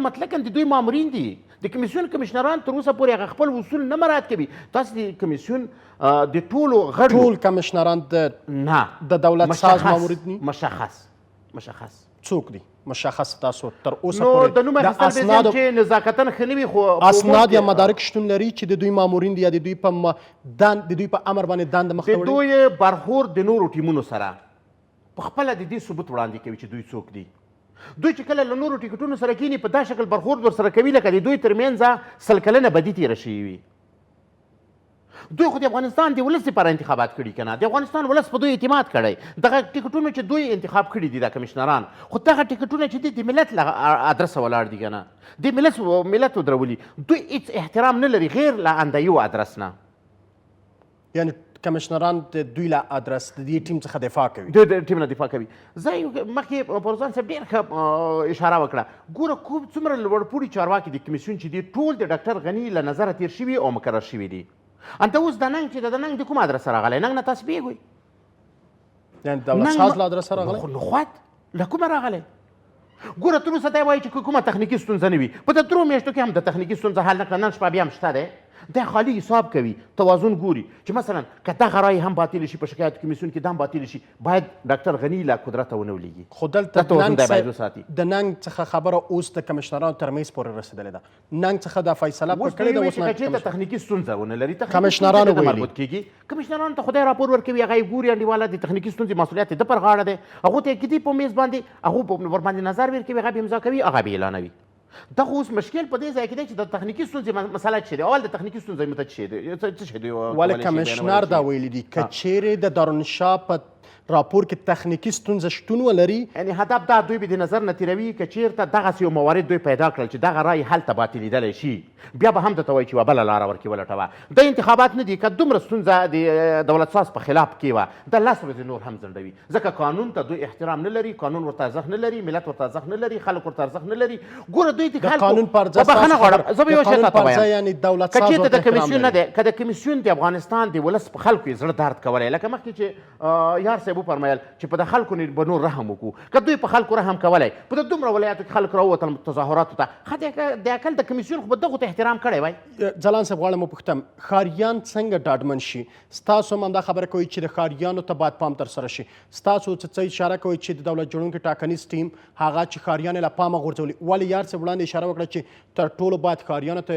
مطلقاً د دوی مامورین دي. د کمیسیون کمشنران تر اوسه پورې هغه خپل اصول نه مراعات کوي. تاسو د کمیسیون د ټولو غړو ټول کمشنران نه د دولت ساز مامورین دي؟ مشخص څوک دي مشخص؟ تاسو تر اوسه نو پورې د نوم اخیستل به زم چې نزاکتن ښه نه وي، خو اسناد یا مدارک شتون لري چې د دوی مامورین دي یا د دوی په امر باندې دنده مخته وړي؟ د دوی برخورد د نورو ټیمونو سره په خپله د دې ثبوت وړاندې کوي چې دوی څوک دي. دوی چې کله له نورو ټیکټونو سره کیني په دا شکل برخورد ورسره کوي لکه د دوی ترمنځ 100 کلنه بدي تېره شوې وي. دوی خو د افغانستان د ولس لپاره انتخابات کړي که نه، د افغانستان ولس په دوی اعتماد کړی. دغه ټکټونه چې دوی انتخاب کړي دي دا کمیشنران، خو دغه ټکټونه چې دي د ملت له ادرسه ولاړ دي که نه، د ملت ودرولي. دوی هېڅ احترام نه لري غیر له اندایو ادرس نه. یعنې کمیشنران د دوی له ادرس د دې ټیم څخه دفاع کوي؟ د ټیم نه دفاع کوي. زه مخکې پروزان صاحب ډېر ښه اشاره وکړه. ګوره کوم څومره لوړپوړي چارواکي د کمیسیون چې دي ټول د ډاکټر غني له نظره تېر شوي او مقرر شوي دي. انته اوس د ننګ چې د ننګ د کوم ادرس راغلی؟ ننګ نه تاسو پوهېږئ؟ یعنې دولت ساز له ادرس راغلی؟ نخوت له کومه راغلی؟ ګوره تر اوسه دی وایي چې کومه تخنیکي ستونزه نه وي. په د 3 میاشتو کې هم د تخنیکي ستونزه حل نه کړه، نن شپه بیا هم شته دی. دی خالي حساب کوي، توازن ګوري چې مثلا که دغه رایې هم باطلې شي په شکایت کمیسیون کې دا هم باطلې شي، باید ډاکټر غني له قدرته ونه ولېږي. خو دلته د ننګ څخه خبره اوس د کمشنرانو ترمنځ پورې رسېدلې ده. ننګ څخه دا فیصله پر کړې ده اوس چې چېرته تخنیکي ستونزه ونه لري کمشنرانو ویلي مربوط کېږي. کمشنرانو ته خدای راپور ورکوي، هغه یې ګوري انډیواله د تخنیکي ستونزې مسؤلیت یې ده پر غاړه دی. هغو ته یې ږدي په میز باندې، هغو ورباندې نظر ورکوي، هغه به امضا کوي، هغه به اعلانوي. دغه اوس مشکل په دې ځای کې دی چې د تخنیکي ستونزې مسله څه دی. اول د تخنیکي ستونزې مته څه شی دی؟ ولې کمشنر دا ویلي دي که چیرې د دارالانشا په راپور کې تخنیکي ستونزه شتون ولري، یعنې هدف دا دوی به د نظر نه تېروي که چېرته دغسې یو موارد دوی پیدا کړل چې دغه رایې هلته باطلېدلی شي، بیا به هم درته وایي چې یوه بله لاره ورکې ولټوه. دا انتخابات نه دي. که دومره ستونزه د دولت ساز په خلاف کې وه دا 10 ورځې نور هم ځنډوي، ځکه قانون ته دوی احترام نه لري، قانون ورته ارزښت نه لري، ملت ورته ارزښت نه لري، خلک ورته ارزښت نه لري. ګوره دوی د قانون پر ځای بخښنه غواړم، زه به یو شی تاته وایم. یعنې دولت ساز که چېرته د کمیسیون نه دی، که د کمیسیون د افغانستان د ولس په خلکو یې زړه درد کولی، لکه مخکې چې یار صاحب صاحب وفرمیل چې په د خلکو نه به نور رحم وکړو که دوی په خلکو رحم کولی په د دومره ولایاتو کې خلک راووتل تظاهراتو ته ښه د اکل د کمیسیون خو به دغو ته احترام کړی وای. ځلان صاحب غواړم وپوښتم ښاریان څنګه ډاډمن شي؟ ستاسو هم همدا خبره کوي چې د ښاریانو ته باید پام ترسره شي. ستاسو څه اشاره کوي چې د دولت جوړونکي ټاکنیز ټیم هغه چې ښاریان له پامه غورځولي. ولې یار صاحب وړاندې اشاره وکړه چې تر ټولو باید ښاریانو ته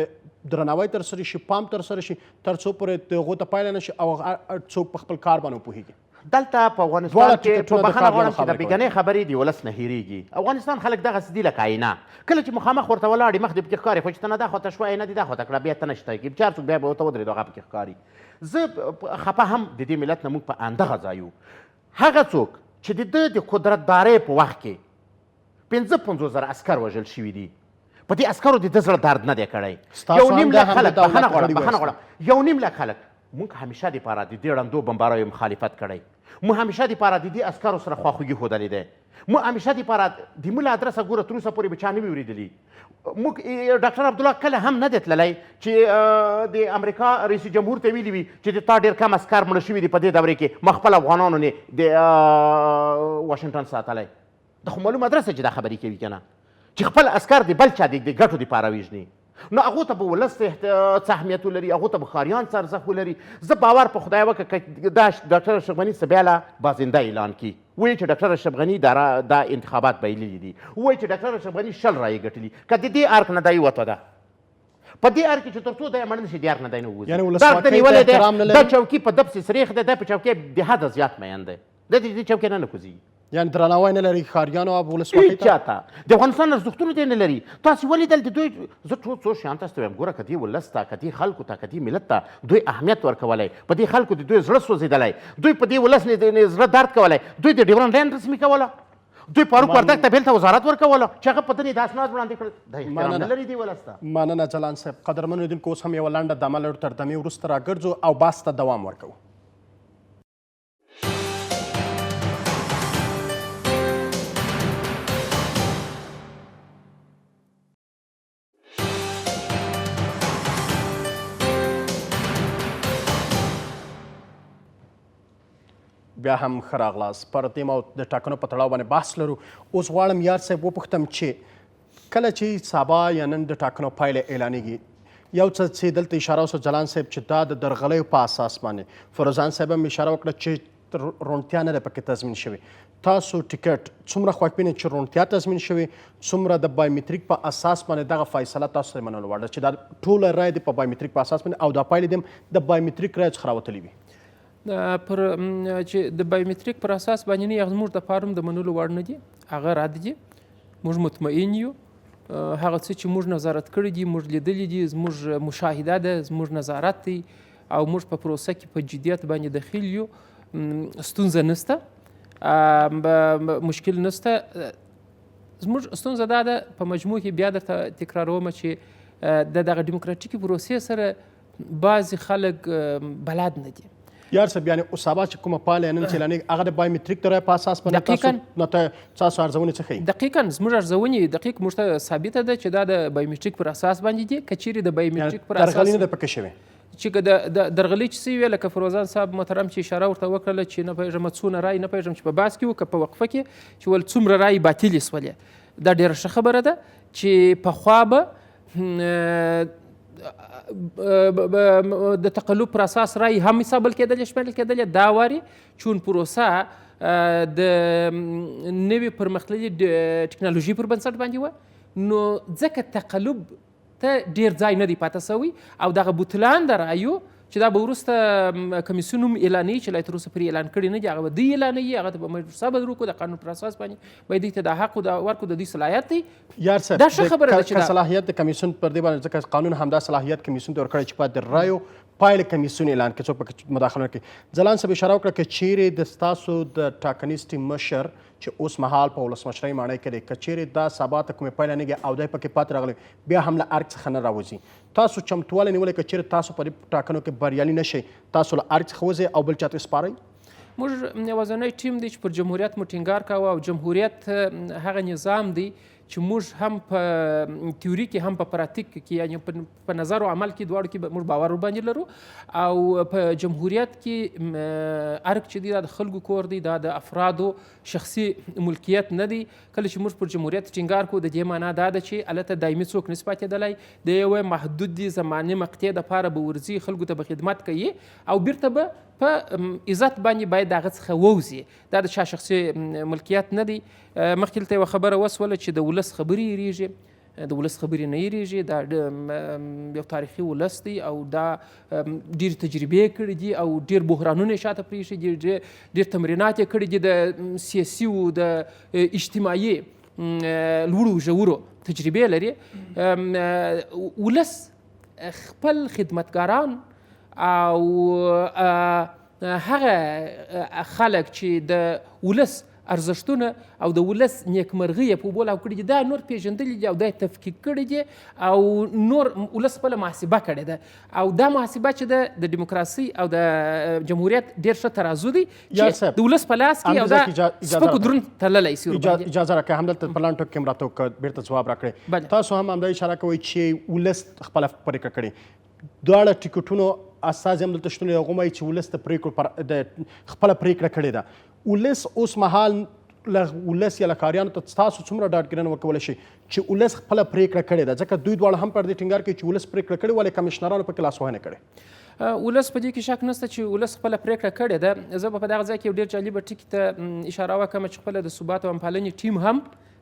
درناوی ترسره شي، پام ترسره شي، تر څو پورې د هغو ته پایله نه شي او څوک په خپل کار باندې وپوهېږي. دلته په افغانستان کې په بخښنه غواړم چې د بېګنۍ خبرې د ولس نه هېرېږي. افغانستان خلک دغسې دي لکه آینه، کله چې مخامخ ورته ولاړې مخ دې پکې ښکاري خو چې ته نه دا خواته شوه آینه دې دا خواته کړه بیا ته نه شته کېږي چې هر څوک بیا به ورته ودرېدو هغه پکې ښکاري. زه خفه هم د دې ملت نه موږ په همدغه ځای یو. هغه څوک چې د ده د قدرتدارۍ په وخت کې 55,000 عسکر وژل شوي دي په دې عسکرو د ده زړه درد نه دی کړی. یو نیم لک خلک بخښنه غواړم یو نیم لک خلک موږ همیشه دپاره د دې ړندو بمباریو مخالفت کړی. موږ همیشه دپاره د دې عسکرو سره خواخوږي ښودلې دی. موږ همیشه دپاره د مو له ادرسه ګوره تر اوسه پورې به چا نه وي اورېدلي. موږ ډاکټر عبدالله کله هم نه دی تللی چې د امریکا رئیس جمهور ته ویلي وي چې د تا ډېر کم عسکر مړه شوي دي په دې دورې کې ما خپل افغانانو نه د واشنګټن ساتلی. د خو معلوم ادرسه چې دا خبرې کوي که نه چې خپل عسکر د بل چا د ګټو دپاره وژني. نو هغو ته به ولس څه اهمیت ولري، هغو ته به ښاریان څه ارزښت ولري. زه باور په خدای وکړه که دا ډاکټر اشرف غني څه بیا له بازنده اعلان کړي وایي چې ډاکټر اشرف غني دا انتخابات بایللي دي، وایي چې ډاکټر اشرف غني 10 رایې ګټلي که د دې ارک نه دا وته ده په دې ارک کې چې تر څو دی مړ نه شي د ارک نه دی نه ووځي. دا ته نیولی دی دا چوکي په دبسې سریخ دی، دا په چوکۍ د حده زیات مین دی، دا د دې چوکۍ نه کوزي. یعنې درناوی نه لري ښاریانو او ولسواکۍ ته؟ هېچاته د افغانستان ارزښتونو ته نه لري. تاسې ولیدل د دوی زه ټول څو شیان تاسو ته وایم ګوره که دې ولس ته که دې خلکو ته که دې ملت ته دوی اهمیت ورکولی په دې خلکو د دوی زړه سوځېدلی دوی په دې ولس نه زړه درد کولی دوی د ډیورنډ لاین رسمي کوله دوی فاروق وردګ ته بیلته وزارت ورکوله چې هغه په دې د اسناد وړاندې کړل. دا احترام نه لري دې ولس ته. مننه ځلان صاحب. قدرمنو لیدونکو اوس هم یوه لنډه دمه لرو، تر دمې وروسته راګرځو او بحث ته دوام ورکوو. بیا هم ښه راغلاست. پر دې مو د ټاکنو په تړاو باندې بحث لرو. اوس غواړم یار صاحب وپوښتم چې کله چې سبا یا نن د ټاکنو پایله اعلانېږي یو څه چې دلته اشاره وسوه ځلان صاحب چې دا د درغلیو په اساس باندې فروزان صاحب هم اشاره وکړه چې روڼتیا نه ده پکې تضمین شوې. تاسو ټیکټ څومره خوښ چې روڼتیا تضمین شوې څومره د بایومتریک په اساس باندې دغه فیصله تاسو ته منلو وړ ده چې دا ټوله رایې دې په بایومتریک په اساس باندې او دا پایلې دې هم د بایومتریک رایو څخه راوتلي وي؟ پر چې د بایومتریک پر اساس باندې نه زموږ د فارم د منلو وړ نه دي، هغه رد دي. موږ مطمئن یو هغه څه چې موږ نظارت کړي دي موږ لیدلي دي، زموږ مشاهده ده، زموږ نظارت دی او موږ په پروسه کې په جدیت باندې دخیل یو. ستونزه نشته، مشکل نشته. زموږ ستونزه دا ده په مجموع کې بیا درته تکراروم چې د دغه ډیموکراتیکي پروسې سره بعضې خلک بلد نه دي. یار صاحب یعنې اوس سبا چې کومه پایله نن چې اعلانېږي هغه د بایومتریک د رایې په اساس باندې تاسو ارزونې څه ښیي؟ دقیقاً زموږ ارزونې دقیق موږ ته ثابته ده چې دا د بایومتریک پر اساس باندې دي. که چیرې د بایومتریک پر اساس درغلي نه ده پکې شوې چې د درغلي چې څه ویې لکه فروزان صاحب محترم چې اشاره ورته وکړله چې نه پوهېږم څونه رایې نه پوهېږم چې په بحث کې وو که په وقفه کې چې ول څومره رایې باطلې سولې. دا ډېره ښه خبره ده چې پخوا به د تقلب پر اساس رای هم حسابل کېدل شمیرل کېدل. دا واري چون پروسه د نوې پرمختللې ټکنالوژي پر بنسټ باندې وه نو ځکه تقلب ته ډېر ځای نه دی پاته سوی او دغه بوتلان د رایو چې دا به وروسته کمیسیون هم اعلانوي چې لا تر اوسه پرې اعلان کړي نه دي هغه به دوی اعلانوي، هغه ته به مجبور صبر وکړو د قانون پر اساس باندې باید دوی ته د حق ورکړو د دوی صلاحیت دی. یار صاحب دا ښه خبره ده چې صلاحیت د کمیسیون پر دې باندې ځکه قانون همدا صلاحیت کمیسیون ته ورکړی چې باید د رایو پایله کمیسیون اعلان کړي څوک پکې مداخله نه کوي. ځلان صاحب اشاره وکړه که چیرې د ستاسو د ټاکنیز ټیم مشر چې اوس مهال په ولسمشرۍ ماڼۍ کې دی که چیرې دا سبا ته کومې پایله نه او دی پکې پاتې راغلی بیا هم له ارګ څخه نه راوځي تاسو چمتوالی نیولی که چیرې تاسو په دې ټاکنو کې بریالي نه شئ تاسو له ارګ څخه وځئ او بل چاته سپارئ؟ موږ یوازینی ټیم دی چې پر جمهوریت مو ټینګار کوه او جمهوریت هغه نظام دی چې موږ هم په تیوري کې هم په پراتیک کې یعنې په نظر او عمل کې دواړو کې موږ باور ورباندې لرو او په جمهوریت کې ارګ چې دی دا د خلکو کور دی دا د افرادو شخصي ملکیت نه دی کله چې موږ پر جمهوریت ټینګار کوو د دې معنا دا ده چې هلته دایمي څوک نشي پاتېدلی د یوې محدودې زمانې مقطعې دپاره به ورځي خلکو ته به خدمت کوي او بیرته به په عزت باندې باید د هغه څخه ووځي دا د چا شخصي ملکیت نه دی مخکې دلته یوه خبره وسوله چې د ولس خبرې یېرېږي د ولس خبرې نه یېرېږي دا یو تاریخي ولس دی او دا ډېرې تجربې کړي دي او ډېر بحرانونه یې شاته پرېښي دي ډېر تمرینات یې کړي دي د سیاسي او د اجتماعي لوړو ژورو تجربې لري ولس خپل خدمتګاران او هغه خلک چې د ولس ارزښتونه او د ولس نیکمرغي یې په بول او کړي دي دا نور پېژندلي دي او دا یې تفکیک کړي دي او نور ولس خپله محاسبه کړې ده او دا محاسبه چې ده د ډیموکراسۍ او د جمهوریت ډېر ښه ترازو دی چې د ولس په لاس کې او دا سپکو دروند تللی سي اجازه راکړئ همدلته په لاندې ټوک کې هم راته که بیرته ځواب راکړئ تاسو هم همدا اشاره کوئ چې ولس خپله پرېکړه کړې دواړه ټیکټونو استازي هم دلته شتون هغوی وایي چې ولس د پرېکړو خپله پرېکړه کړې ده ولس اوس مهال ولس یا لکاریانو ته تاسو څومره ډاډګیرنه ورکولی شي چې ولس خپله پرېکړه کړې ده ځکه دوی دواړه هم پر دې ټینګار کوي چې ولس پرېکړه کړې ولې کمیشنرانو پکې لاسوهنه کړې ولس په دې کې شک نشته چې ولس خپله پرېکړه کړې ده زه به په دغه ځای کې یو ډېر جالبه ټکي ته اشاره وکړم چې خپله د ثبات او همپالنې ټیم هم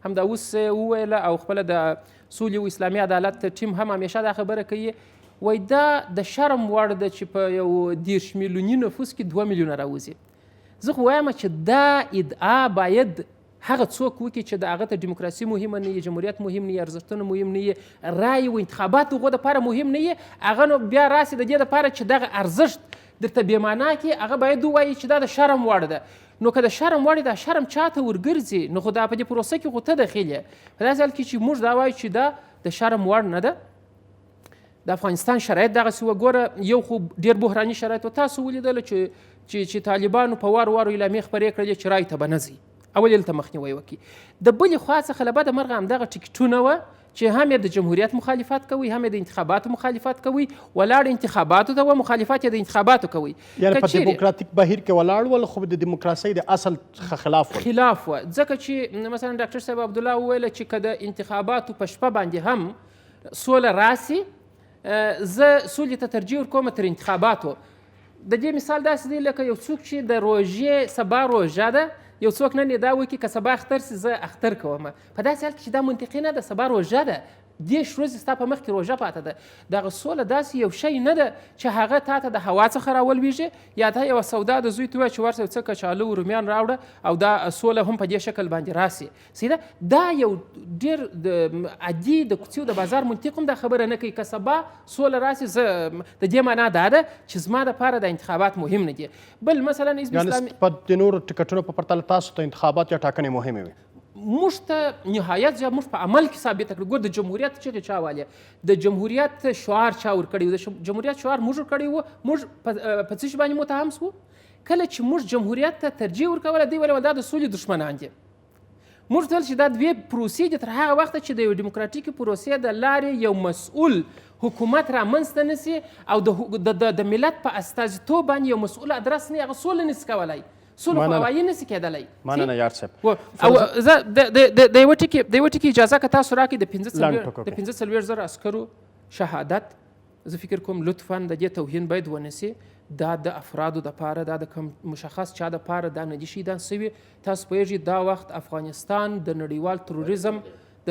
همدا اوس وویله او خپله د سولې او اسلامي عدالت ټیم هم همیشه دا خبره کوي وایي دا د شرم وړ ده چې په یو 10 میلیوني نفوس کې 2 میلیونه راوځي زه خو وایم چې دا ادعا باید هغه څوک وکړي چې د هغه ته ډیموکراسي مهمه نه وي جمهوریت مهم نه وي ارزښتونه مهم نه وي رای و انتخابات هغو دپاره مهم نه وي هغه نو بیا راسي د دې دپاره چې دغه ارزښت درته بېمعنا کړي هغه باید ووایي چې دا د شرم وړ ده نو که د شرم وړ دا شرم چاته ورګرځي نو خو دا په دې پروسه کې خو ته داخل یې په داسې حال کې چې موږ دا وایو چې دا د شرم وړ نه ده د افغانستان شرایط دغسې وګوره یو خو ډېر بحراني شرایط و تاسو ولیدله چې طالبانو په وارو اعلامیې خپرې کړلې چې رای ته به نه ځي اول یې دلته مخنیوی وکړي د بلې خوا څخه له بده مرغه همدغه ټکټونه وه چې هم یې د جمهوریت مخالفت کوي هم یې د انتخاباتو مخالفت کوي ولاړ انتخاباتو ته و مخالفت یې د انتخاباتو کوي یعنې په دیموکراتیک بهیر کې ولاړ ول خو د دیموکراسۍ د اصل څخه خلاف وه ځکه چې مثلا ډاکټر صاحب عبدالله وویله چې که د انتخاباتو په شپه باندې هم سوله راسي زه سولې ته ترجیح ورکوم تر انتخاباتو د دې مثال داسې دی لکه یو څوک چې د روژې سبا روژه ده یو څوک نن یې دا وکړي که سبا اختر سي زه اختر کوم په داسې حال کې چې دا منطقي نه ده سبا روژه ده 10 ورځې ستا په مخ کې روژه پاته ده دغه سوله داسې یو شی نه ده چې هغه تا ته د هوا څخه راولویږي یا ته یوه سودا د زوی ته ووایه چې ورته یو څه کچالو رومیان راوړه او دا سوله هم په دې شکل باندې راسي سیده دا یو ډېر د عادي د کوڅې او د بازار منطق هم دا خبره نه کوي که سبا سوله راسي زه د دې معنا دا ده چې زما دپاره د انتخابات مهم نه دي بل مثلا حزب اسلامي د نورو ټکټونو په پرتله تاسو ته انتخابات یا ټاکنې مهمې وي موږ ته نهایت زیات موږ په عمل کې ثابته کړو ګور د جمهوریت چغې چا والې د جمهوریت شعار چا ورکړی و د جمهوریت شعار موږ ورکړی و موږ په څه شي باندې متهم سو کله چې موږ جمهوریت ته ترجیح ورکوله دوی ویل دا د سولې دښمنان دي موږ ته ویل چې دا دوې پروسې دي تر هغه وخته چې د یو ډیموکراتیکي پروسې د لارې یو مسؤل حکومت رامنځته نه سي او د ملت په استازیتوب باندې یو مسؤل ادرس نه هغه سوله نسي کولی سوله خو هوایي نسي کېدلی مننه یار صاحب او زه د یوه ټکي اجازه که تاسو راکړئ د 45,000 عسکرو شهادت زه فکر کوم لطفا د دې توهین باید ونسي دا د افرادو دپاره دا د کوم مشخص چا دپاره دا نه دي شهیدان سوي تاسو پوهېږئ دا وخت افغانستان د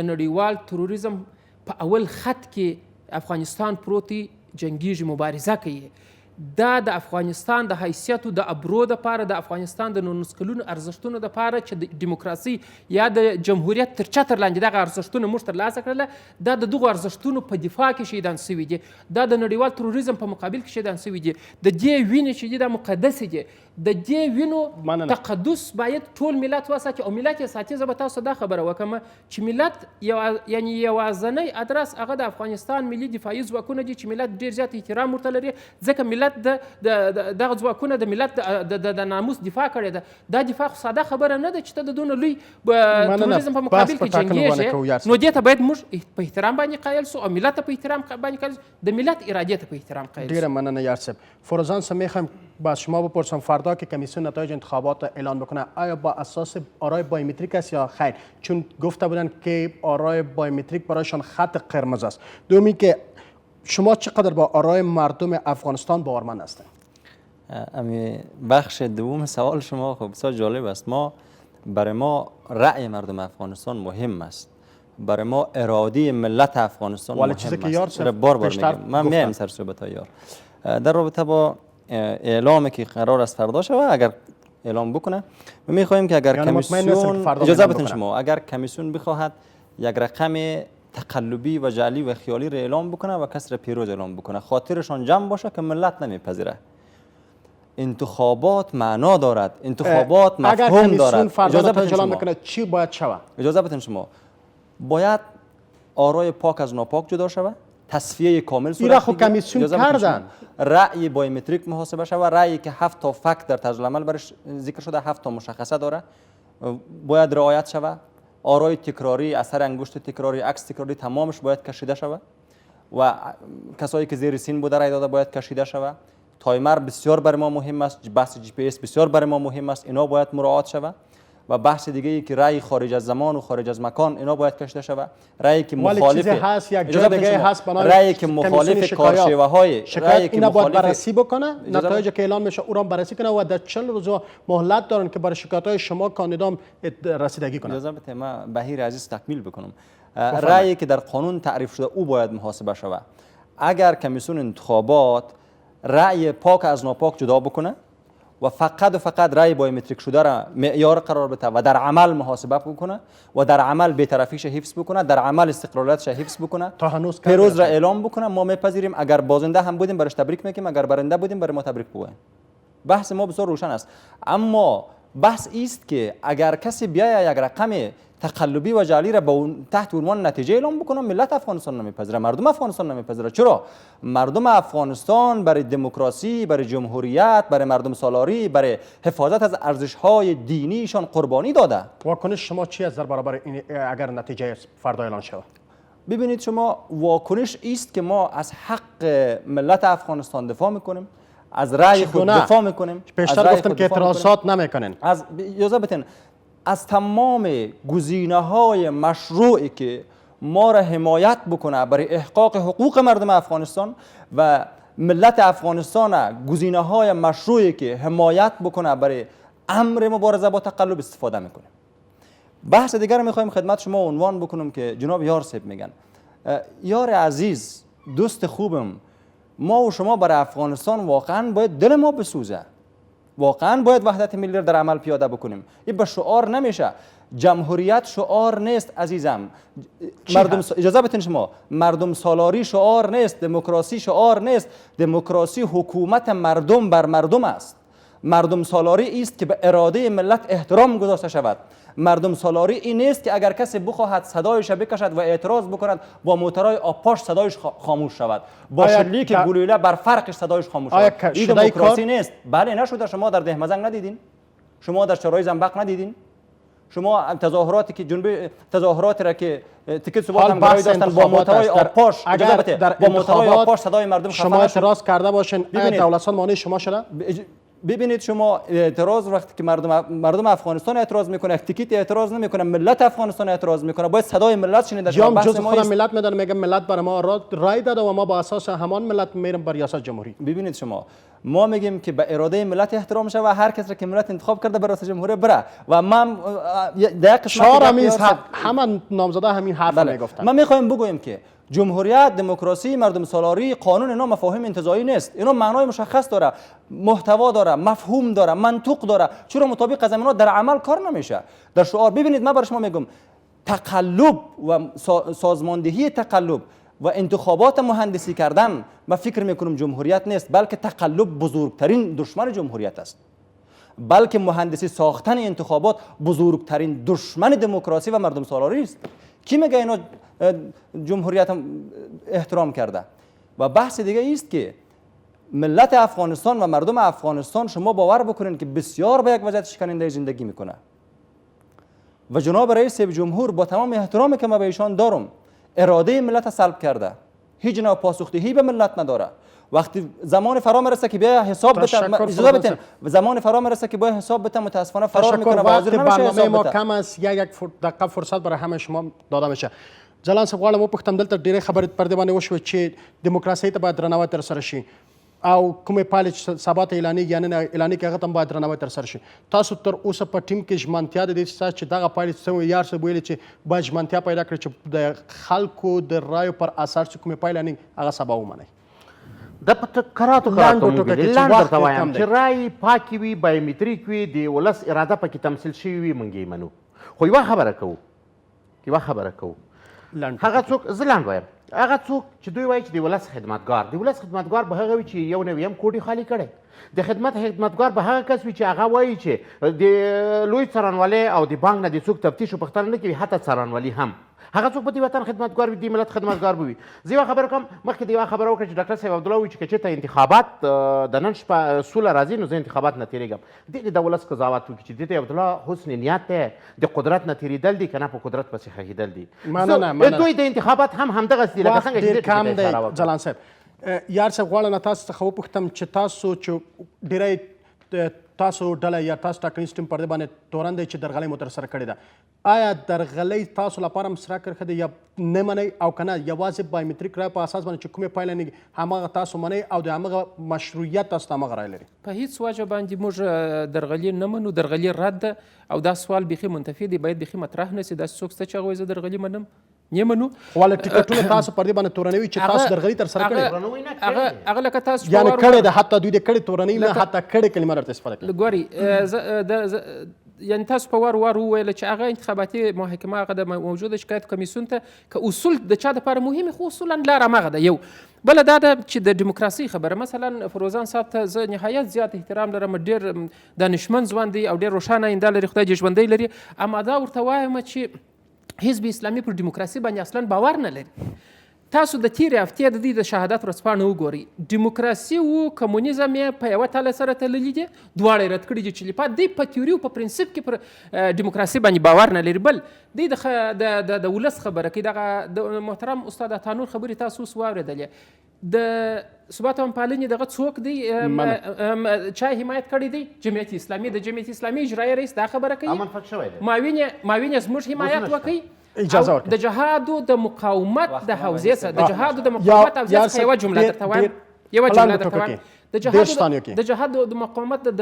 نړیوال تروریزم په اول خط کې افغانستان پروت دی جنګیږي مبارزه کوي دا د افغانستان د حیثیت د ابرو دپاره د افغانستان د 19 کلونو ارزښتونو دپاره چې د ډیموکراسۍ یا د جمهوریت تر چتر لاندې دغه ارزښتونه موږ ترلاسه کړله دا د دغو ارزښتونو په دفاع کې شهیدان سوي دي دا د نړیوال تروریزم په مقابل کې شهیدان سوي دي د دې وینې چې دي دا مقدسې دي د دې وینو تقدس باید ټول ملت وساتي او ملت یې ساتي زه به تاسو دا خبره وکړم چې ملت یعنې یوازنی ادرس هغه د افغانستان ملي دفاعي ځواکونه دي چې ملت ډېر زیات احترام ورته لري ځکه ملت ملت دغه ځواکونه د ملت د ناموس دفاع کړې ده. دا دفاع خو ساده خبره نه ده چې ته د دونه لوی تروریزم په مقابل کې جنګېږې. نو دې ته باید موږ په احترام باندې قایل سو او ملت ته په احترام باندې قایل سو، د ملت ارادې ته په احترام قایل سو. ډیره مننه یار صاحب. فروزان صاحب میخوایم با شما بپرسم فردا که کمیسیون نتایج انتخابات اعلان بکنه آیا با اساس آرای بایومتریک است یا خیر؟ چون گفته بودن که آرای بایومتریک برایشان خط قرمز است. دومی که شما چقدر با آرای مردم افغانستان باورمند هستید؟ امی بخش دوم سوال شما خب بسیار جالب است. برای ما رأی مردم افغانستان مهم است. برای ما اراده ملت افغانستان مهم است. که یار بار میگم من میام سر صحبت ها یار در رابطه با اعلامی که قرار است فردا شود. اگر اعلام بکنه ما میخواهیم که اگر کمیسیون اجازه بدین شما اگر کمیسیون بخواهد یک رقم تقلبی و جعلی و خیالی را اعلام بکنه و کس را پیروز اعلام بکنه، خاطرشان جمع باشه که ملت نمیپذیره. انتخابات معنا دارد، انتخابات مفهوم دارد. اجازه بدین شما میکنه چی باید شود؟ اجازه بدین شما باید آرای پاک از ناپاک جدا شود، تصفیه کامل صورت بگیرد. خب کمیسیون کردن رأی بایومتریک محاسبه شود، رأیی که 7 تا فکت در طرز العمل برش ذکر شده، 7 تا مشخصه داره باید رعایت شود. آرای تکراری، اثر انگشت تکراری، عکس تکراری تمامش باید کشیده شود و کسایی که زیر سین بوده رای داده باید کشیده شود. تایمر بسیار برای ما مهم است، بحث جی پی اس بسیار برای ما مهم است، اینا باید مراعات شود. و بحث دیگه ای که رای خارج از زمان و خارج از مکان اینا باید کشیده شود. رای که مخالف هست یک جای دیگه هست رای که مخالف کارشیوه های رای که اینا باید بررسی بکنه، نتایج که اعلام میشه او را بررسی کنه و در 40 روز مهلت دارن که برای شکایت های شما کاندیدان رسیدگی کنه. اجازه بدید من بهیر عزیز تکمیل بکنم. رای که در قانون تعریف شده او باید محاسبه شود. اگر کمیسیون انتخابات رای پاک از ناپاک جدا بکنه و فقط رای بایومتریک شده را معیار قرار بده و در عمل محاسبه بکنه و در عمل بی‌طرفیش حفظ بکنه، در عمل استقلالیتش حفظ بکنه، پیروز را اعلام بکنه، ما میپذیریم. اگر بازنده هم بودیم برش تبریک میگیم، اگر برنده بودیم برای ما تبریک بگویم. بحث ما بسیار روشن است. اما بحث است که اگر کسی بیاید یک رقم تقلبی و جعلی را تحت عنوان نتیجه اعلام بکنه، ملت افغانستان نمیپذیره، مردم افغانستان نمیپذیره. چرا؟ مردم افغانستان برای دموکراسی، برای جمهوریت، برای مردم سالاری، برای حفاظت از ارزش‌های دینیشان قربانی داده. واکنش شما چی است در برابر این اگر نتیجه فردا اعلان شود؟ ببینید شما، واکنش است که ما از حق ملت افغانستان دفاع میکنیم، از رأی خود دفاع میکنیم. پیشتر گفتم که اعتراضات نمیکنین. اجازه بدین از تمام گزینه‌های مشروعی که ما را حمایت بکنه برای احقاق حقوق مردم افغانستان و ملت افغانستان گزینه‌های مشروعی که حمایت بکنه برای امر مبارزه با تقلب استفاده میکنیم. بحث دیگر میخوایم خدمت شما عنوان بکنم که جناب یار صاحب میگن یار عزیز، دوست خوبم، ما و شما برای افغانستان واقعا باید دل ما بسوزه، واقعا باید وحدت ملی در عمل پیاده بکنیم. این به شعار نمیشه. جمهوریت شعار نیست عزیزم. اجازه بدین شما، مردم سالاری شعار نیست، دموکراسی شعار نیست. دموکراسی حکومت مردم بر مردم است. مردم سالاری است که به اراده ملت احترام گذاشته شود. مردم سالاری این نیست که اگر کسی بخواهد صدایش بکشد و اعتراض بکند با موترهای آبپاش صدایش خاموش شود، با شلیک گلوله بر فرقش صدایش خاموش شود. این دموکراسی نیست. بله نشده. شما در دهمزنگ ندیدین؟ شما در شورای زنبق ندیدین؟ شما تظاهراتی که جنبی تظاهراتی را که تیکت ثبات هم برای داشتن با موترهای آبپاش، با موترهای آبپاش صدای مردم خفه شما اعتراض کرده باشین دولتسان مانع شما شده؟ ببینید شما، اعتراض وقتی که مردم افغانستان اعتراض میکنه، تیکیت اعتراض نمیکنه، ملت افغانستان اعتراض میکنه، باید صدای ملت شنیده شه. جام جز خودم ملت میدن، میگه ملت برای ما رای داده و ما با اساس همان ملت میریم بر ریاست جمهوری. ببینید شما، ما میگیم که به اراده ملت احترام شه و هر کس را که ملت انتخاب کرده به ریاست جمهوری بره. و من در قسمت همه نامزده همین حرف میگفتن. ما میخوایم بگویم که جمهوریت، دموکراسی، مردم سالاری، قانون اینا مفاهیم انتزاعی نیست. اینا معنای مشخص داره، محتوا داره، مفهوم داره، منطق داره. چرا مطابق از اینا در عمل کار نمیشه؟ در شعار ببینید، من برای شما میگم تقلب و سازماندهی تقلب و انتخابات مهندسی کردن، من فکر میکنم جمهوریت نیست، بلکه تقلب بزرگترین دشمن جمهوریت است. بلکه مهندسی ساختن انتخابات بزرگترین دشمن دموکراسی و مردم سالاری است. کی میگه اینا جمهوریت هم احترام کرده؟ و بحث دیگه است که ملت افغانستان و مردم افغانستان شما باور بکنین که بسیار به یک وضعیت شکننده زندگی میکنه و جناب رئیس جمهور با تمام احترامی که ما به ایشان دارم اراده ملت سلب کرده، هیچ نوع پاسخدهی به ملت نداره. وقتی زمان فرا میرسه که بیا حساب بده، زمان فرا میرسه که بیا حساب بده، متاسفانه فرار میکنه و حاضر نمیشه حساب بده. ما کم است، یک دقیقه فرصت برای همه شما داده میشه. جلان صاحب غواړم وپوښتم دلته ډېرې خبرې پر دې باندې وشوې چې دیموکراسۍ ته باید درناوی ترسره شي او کومې پایلې چې سبا ته اعلانېږي یا نن اعلانېږي هغه ته هم باید درناوی ترسره شي. تاسو تر اوسه په ټیم کې ژمنتیا د دې چې دغه پایلې یار صاحب ویلې چې باید ژمنتیا پیدا کړي چې د خلکو د رایو پر اساس چې کومې پایلې اعلانېږي هغه سبا ومنئ. دا په کراتو لنډ درته وایم چې رای پاکې وي، بایومتریک وي، د ولس اراده پکې تمثیل شوي وي، موږ یې منو. خو یوه خبره کوو هغه څوک، زه لنډ وایم، هغه څوک چې دوی وایي چې د ولس خدمتګار به هغه وي چې یو نویم کوډ خالي کړی. د خدمتګار به هغه کس وي چې هغه وایي چې د لوی څارنوالۍ او د بانک نه د څوک تفتیش او پوښتنه نه کوي، حتی څارنوالي هم. هغه څوک به د وطن خدمتګار وي، د ملت خدمتګار به وي. زه یوه خبره کوم، مخکې د یوه خبره وکړه چې ډاکټر صاحب عبدالله وایي چې که چېرته انتخابات د نن شپه سوله راځي نو زه انتخابات نه تېرېږم. دې د ولس قضاوت وکړي چې دې ته عبدالله حسن نیت دی، د قدرت نه تېرېدل دي که نه په قدرت پسې خښېدل دي. دوی د انتخابات هم همدغسې دي لکه څنګه چې کم دی. جلان صاحب یار صاحب غواړم له تاسو څخه وپوښتم چې تاسو چې ډېری تاسو ډله یا تاسو ټاکنیز ټیم پر دې باندې تورن دی چې درغلۍ مو ترسره کړې ده، آیا درغلۍ تاسو لپاره مسره کرښه ده یا نه منئ او که نه یوازې بایومتریک رای په اساس باندې چې کومې پایله نه همغه تاسو منئ او د همغه مشروعیت تاسو ته همغه رای لري؟ په هیڅ وجه باندې موږ درغلي نه منو، درغلي رد ده او دا سوال بیخي منتفي دی، باید بیخي مطرح نه سي. داسې څوک شته چې هغه وایي زه درغلي منم؟ نه منو. والا ټیکټونه تاسو پر دې باندې تورنوي چې تاسو درغلي ترسره کړې؟ هغه لکه تاسو یعنې کړې ده، حتی دوی دې کړې تورنوي نه، حتی کړې کلمه درته استفاده کړې. ګورئ یعنی تاسو په وار وویل چې هغه انتخاباتي محکمه هغه د موجوده شکایت کمیسیون ته که اصول د چا دپاره مهمې، خو اصولا لار همغه ده. یو بله دا ده چې د ډیموکراسۍ خبره، مثلا فروزان صاحب ته زه نهایت زیات احترام لرم، ډېر دانشمند ځوان دی او ډېر روښانه آینده لري، خدای دې ژوندی لري. اما دا ورته وایم چې حزب اسلامي پر ډیموکراسي باندې اصلا باور نه لري. تاسو د تیرې هفتې د دې د شهادت ورځپاڼه وګورئ، ډیموکراسي او کمونیزم یې په یوه تله سره تللي دي، دواړه یې رد کړي دي. چې لپاره دوی په تیوري او په پرنسپ کې پر ډیموکراسي باندې باور نه لري. بل دوی د ولس خبره کوي. دغه د محترم استاد عطانور خبرې تاسو اوس واورېدلې، د ثبات او پالنې دغه څوک دی چا حمایت کړی دی؟ جمعیت اسلامي. د جمعیت اسلامي اجرایي رئیس دا خبره کوي ماوین یې زموږ حمایت وکړي. اجازه ورکړئ. د جهاد او د مقاومت د حوزې څخه، د جهاد او د مقاومت حوزې څخه یوه جمله درته وایم، د جهاد او د مقاومت د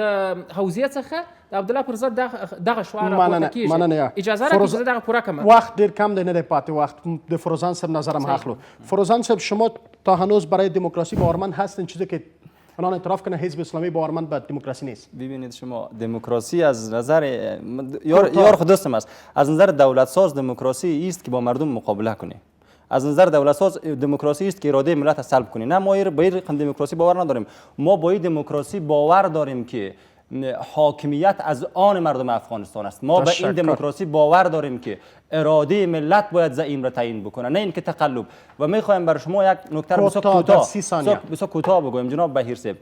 حوزې څخه د عبدالله پر ضد دغه شعار راپورته کېږي. اجازه راکړئ چې زه دغه پوره کړم. وقت ډېر کم دی، نه دی پاتې وقت. د فروزان صاحب نظرم اخلو. فروزان صاحب شما تا هنوز برای دموکراسی باورمند هستین، چیزی که الان اعتراف کنه حزب اسلامی باورمند به دموکراسی نیست؟ ببینید شما دموکراسی از نظر یار خود دوستم است، از نظر دولت ساز دموکراسی است که با مردم مقابله کنه. از نظر دولت ساز دموکراسی است که اراده ملت سلب کنه. نه ما با این دموکراسی باور نداریم. ما با این دموکراسی باور داریم که حاکمیت از آن مردم افغانستان است. ما به این دموکراسی باور داریم که اراده ملت باید زعیم را تعیین بکنه، نه اینکه تقلب. و میخوایم برای شما یک نکته بسیار کوتاه بگویم. جناب بهیر صاحب،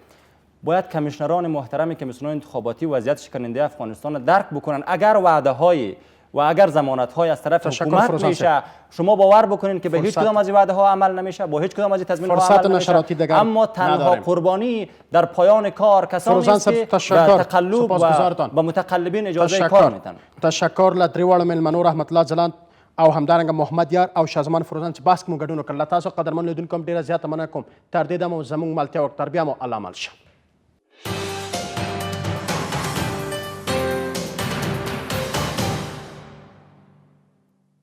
باید کمیشنران محترم کمیسیون انتخاباتی وضعیت شکننده افغانستان را درک بکنن. اگر وعده های و اگر ضمانت های از طرف حکومت میشه، شما باور بکنین که به هیچ کدام از وعده ها عمل نمیشه، با هیچ کدام از تضمین ها عمل نمیشه. اما تنها قربانی در پایان کار کسانی است که به تقلب و به متقلبین اجازه کار میدن. تشکر له دریواړو مېلمنو رحمت الله ځلاند او همدارنګه محمد یار او شاه فروزان چې بحث کې مو ګډون وکړ. تاسو قدرمن لیدونکو هم ډېره زیاته مننه کوم. تر دې دمه زموږ ملتیا او تربیه مو الله مل شه.